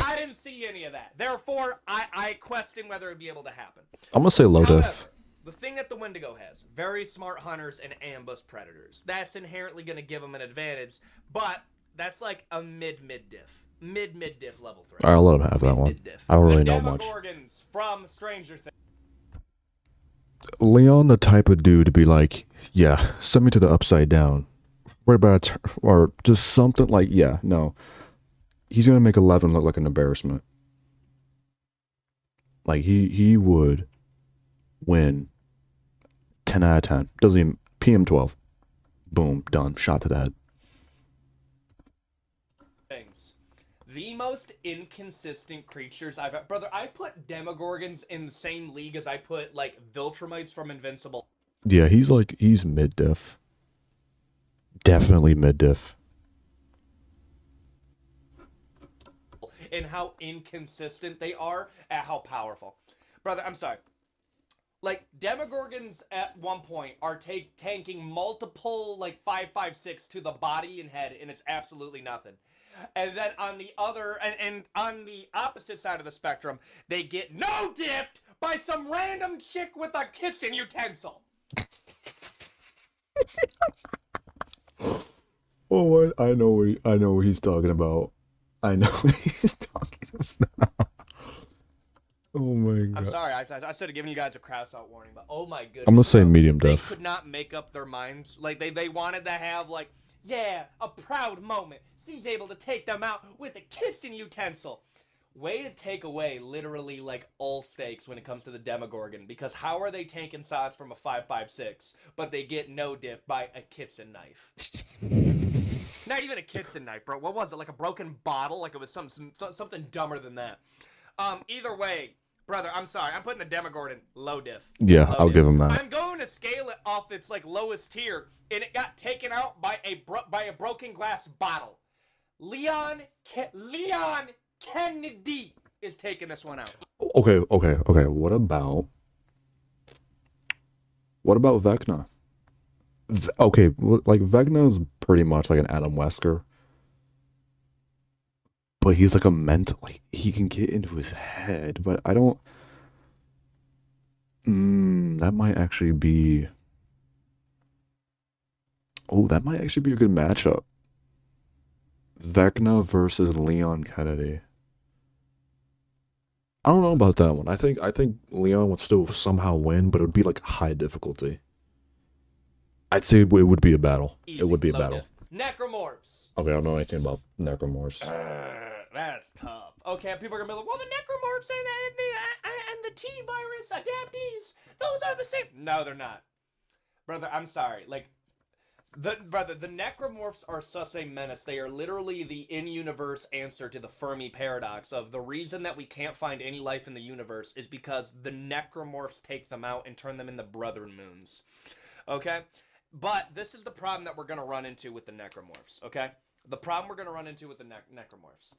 I didn't see any of that. Therefore, I question whether it'd be able to happen. I'm gonna say low However, diff. the thing that the Wendigo has, very smart hunters and ambush predators. That's inherently going to give them an advantage, but that's like a mid-diff. Mid-diff level threat. I'll let him have that one. Mid-diff. I don't really The know much. Demogorgons from Stranger Things. Leon, the type of dude to be like, yeah, send me to the upside down. What about or just something like, yeah, no. He's gonna make 11 look like an embarrassment. Like he would win 10 out of 10. Doesn't even PM12. Boom, done. Shot to the head. The most inconsistent creatures I've had. Brother, I put Demogorgons in the same league as I put, like, Viltrumites from Invincible. Yeah, he's mid-diff. Definitely mid-diff. And how inconsistent they are at how powerful. Brother, I'm sorry. Like, Demogorgons at one point are tanking multiple, like, 5.56 to the body and head, and it's absolutely nothing. And then on the other, and on the opposite side of the spectrum, they get no-diffed by some random chick with a kitchen utensil. Oh, I know what he's talking about. I know what he's talking about. Oh my god. I'm sorry, I should have given you guys a cross-out warning, but oh my goodness. I'm gonna say bro, medium they diff. could not make up their minds. Like, they wanted to have, like, yeah, a proud moment. She's able to take them out with a kitchen utensil. Way to take away literally like all stakes when it comes to the Demogorgon, because how are they tanking shots from a 5.56, but they get no diff by a kitchen knife? Not even a kitchen knife, bro. What was it? Like a broken bottle? Like it was something dumber than that. Either way, brother, I'm sorry. I'm putting the Demogorgon low diff. Yeah, Low I'll diff. give him that. I'm going to scale it off its like lowest tier, and it got taken out by a broken glass bottle. Leon Kennedy is taking this one out. Okay. What about Vecna? Okay, like Vecna is pretty much like an Adam Wesker, but he's like a mental. Like he can get into his head, but I don't. That might actually be. Oh, that might actually be a good matchup. Vecna versus Leon Kennedy. I don't know about that one. I think Leon would still somehow win, but it would be like high difficulty. I'd say it would be a battle. Easy, It would be a low battle. diff. Necromorphs. Okay, I don't know anything about Necromorphs. That's tough. Okay, people are gonna be like, well, the Necromorphs and the T-virus adaptees, those are the same. No, they're not. Brother, I'm sorry. Like, the Necromorphs are such a menace. They are literally the in-universe answer to the Fermi paradox of the reason that we can't find any life in the universe is because the Necromorphs take them out and turn them into Brethren Moons. Okay? But this is the problem that we're going to run into with the Necromorphs, okay? The problem we're going to run into with the Necromorphs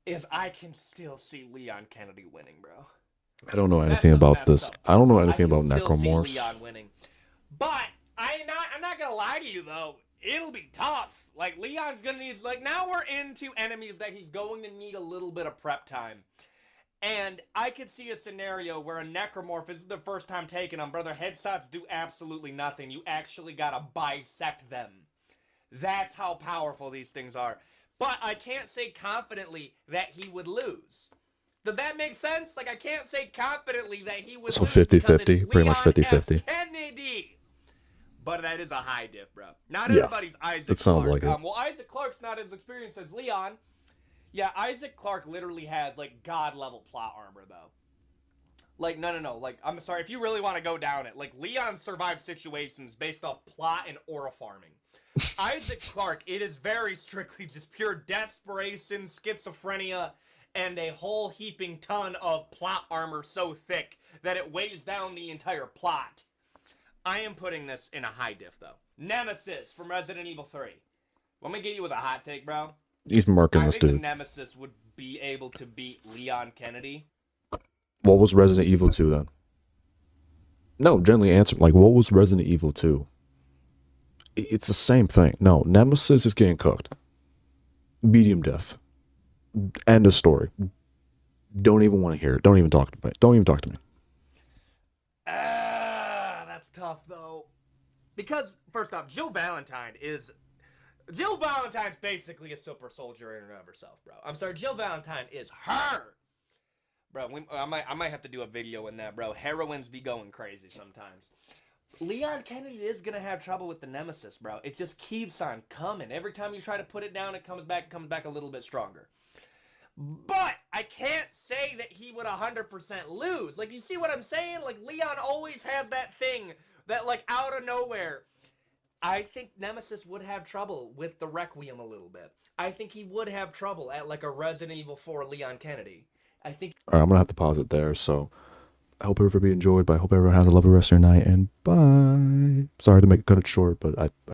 is I can still see Leon Kennedy winning, bro. I don't know anything about this. I don't know anything about Necromorphs. See Leon winning. But I'm not going to lie to you, though. It'll be tough. Like, Leon's going to need... Like, now we're into enemies that he's going to need a little bit of prep time. And I could see a scenario where a Necromorph, this is the first time taking them, brother, headshots do absolutely nothing. You actually gotta bisect them. That's how powerful these things are. But I can't say confidently that he would lose. Does that make sense? Like, I can't say confidently that he would So lose 50-50, pretty much 50-50. Kennedy. But that is a high diff, bro. Not Yeah, everybody's Isaac it sounds Clarke. like it. Well, Isaac Clarke's not as experienced as Leon. Yeah, Isaac Clarke literally has, like, god-level plot armor, though. Like, no. Like, I'm sorry, if you really want to go down it, like, Leon survived situations based off plot and aura farming. Isaac Clarke, it is very strictly just pure desperation, schizophrenia, and a whole heaping ton of plot armor so thick that it weighs down the entire plot. I am putting this in a high diff, though. Nemesis from Resident Evil 3. Let me get you with a hot take, bro. He's marking I this think the dude. Nemesis would be able to beat Leon Kennedy. What was Resident Evil 2 then? No, gently answer. Like, what was Resident Evil 2? It's the same thing. No, Nemesis is getting cooked. Medium def. End of story. Don't even want to hear it. Don't even talk to me. Don't even talk to me. That's tough, though. Because, first off, Jill Valentine's basically a super soldier in and of herself, bro. I'm sorry, Jill Valentine is her. Bro, I might have to do a video in that, bro. Heroines be going crazy sometimes. Leon Kennedy is going to have trouble with the Nemesis, bro. It just keeps on coming. Every time you try to put it down, it comes back a little bit stronger. But I can't say that he would 100% lose. Like, you see what I'm saying? Like, Leon always has that thing that, like, out of nowhere. I think Nemesis would have trouble with the Requiem a little bit. I think he would have trouble at, like, a Resident Evil 4 Leon Kennedy. I think... All right, I'm going to have to pause it there. So I hope everybody enjoyed, but I hope everyone has a lovely rest of your night, and bye. Sorry to cut it short, but I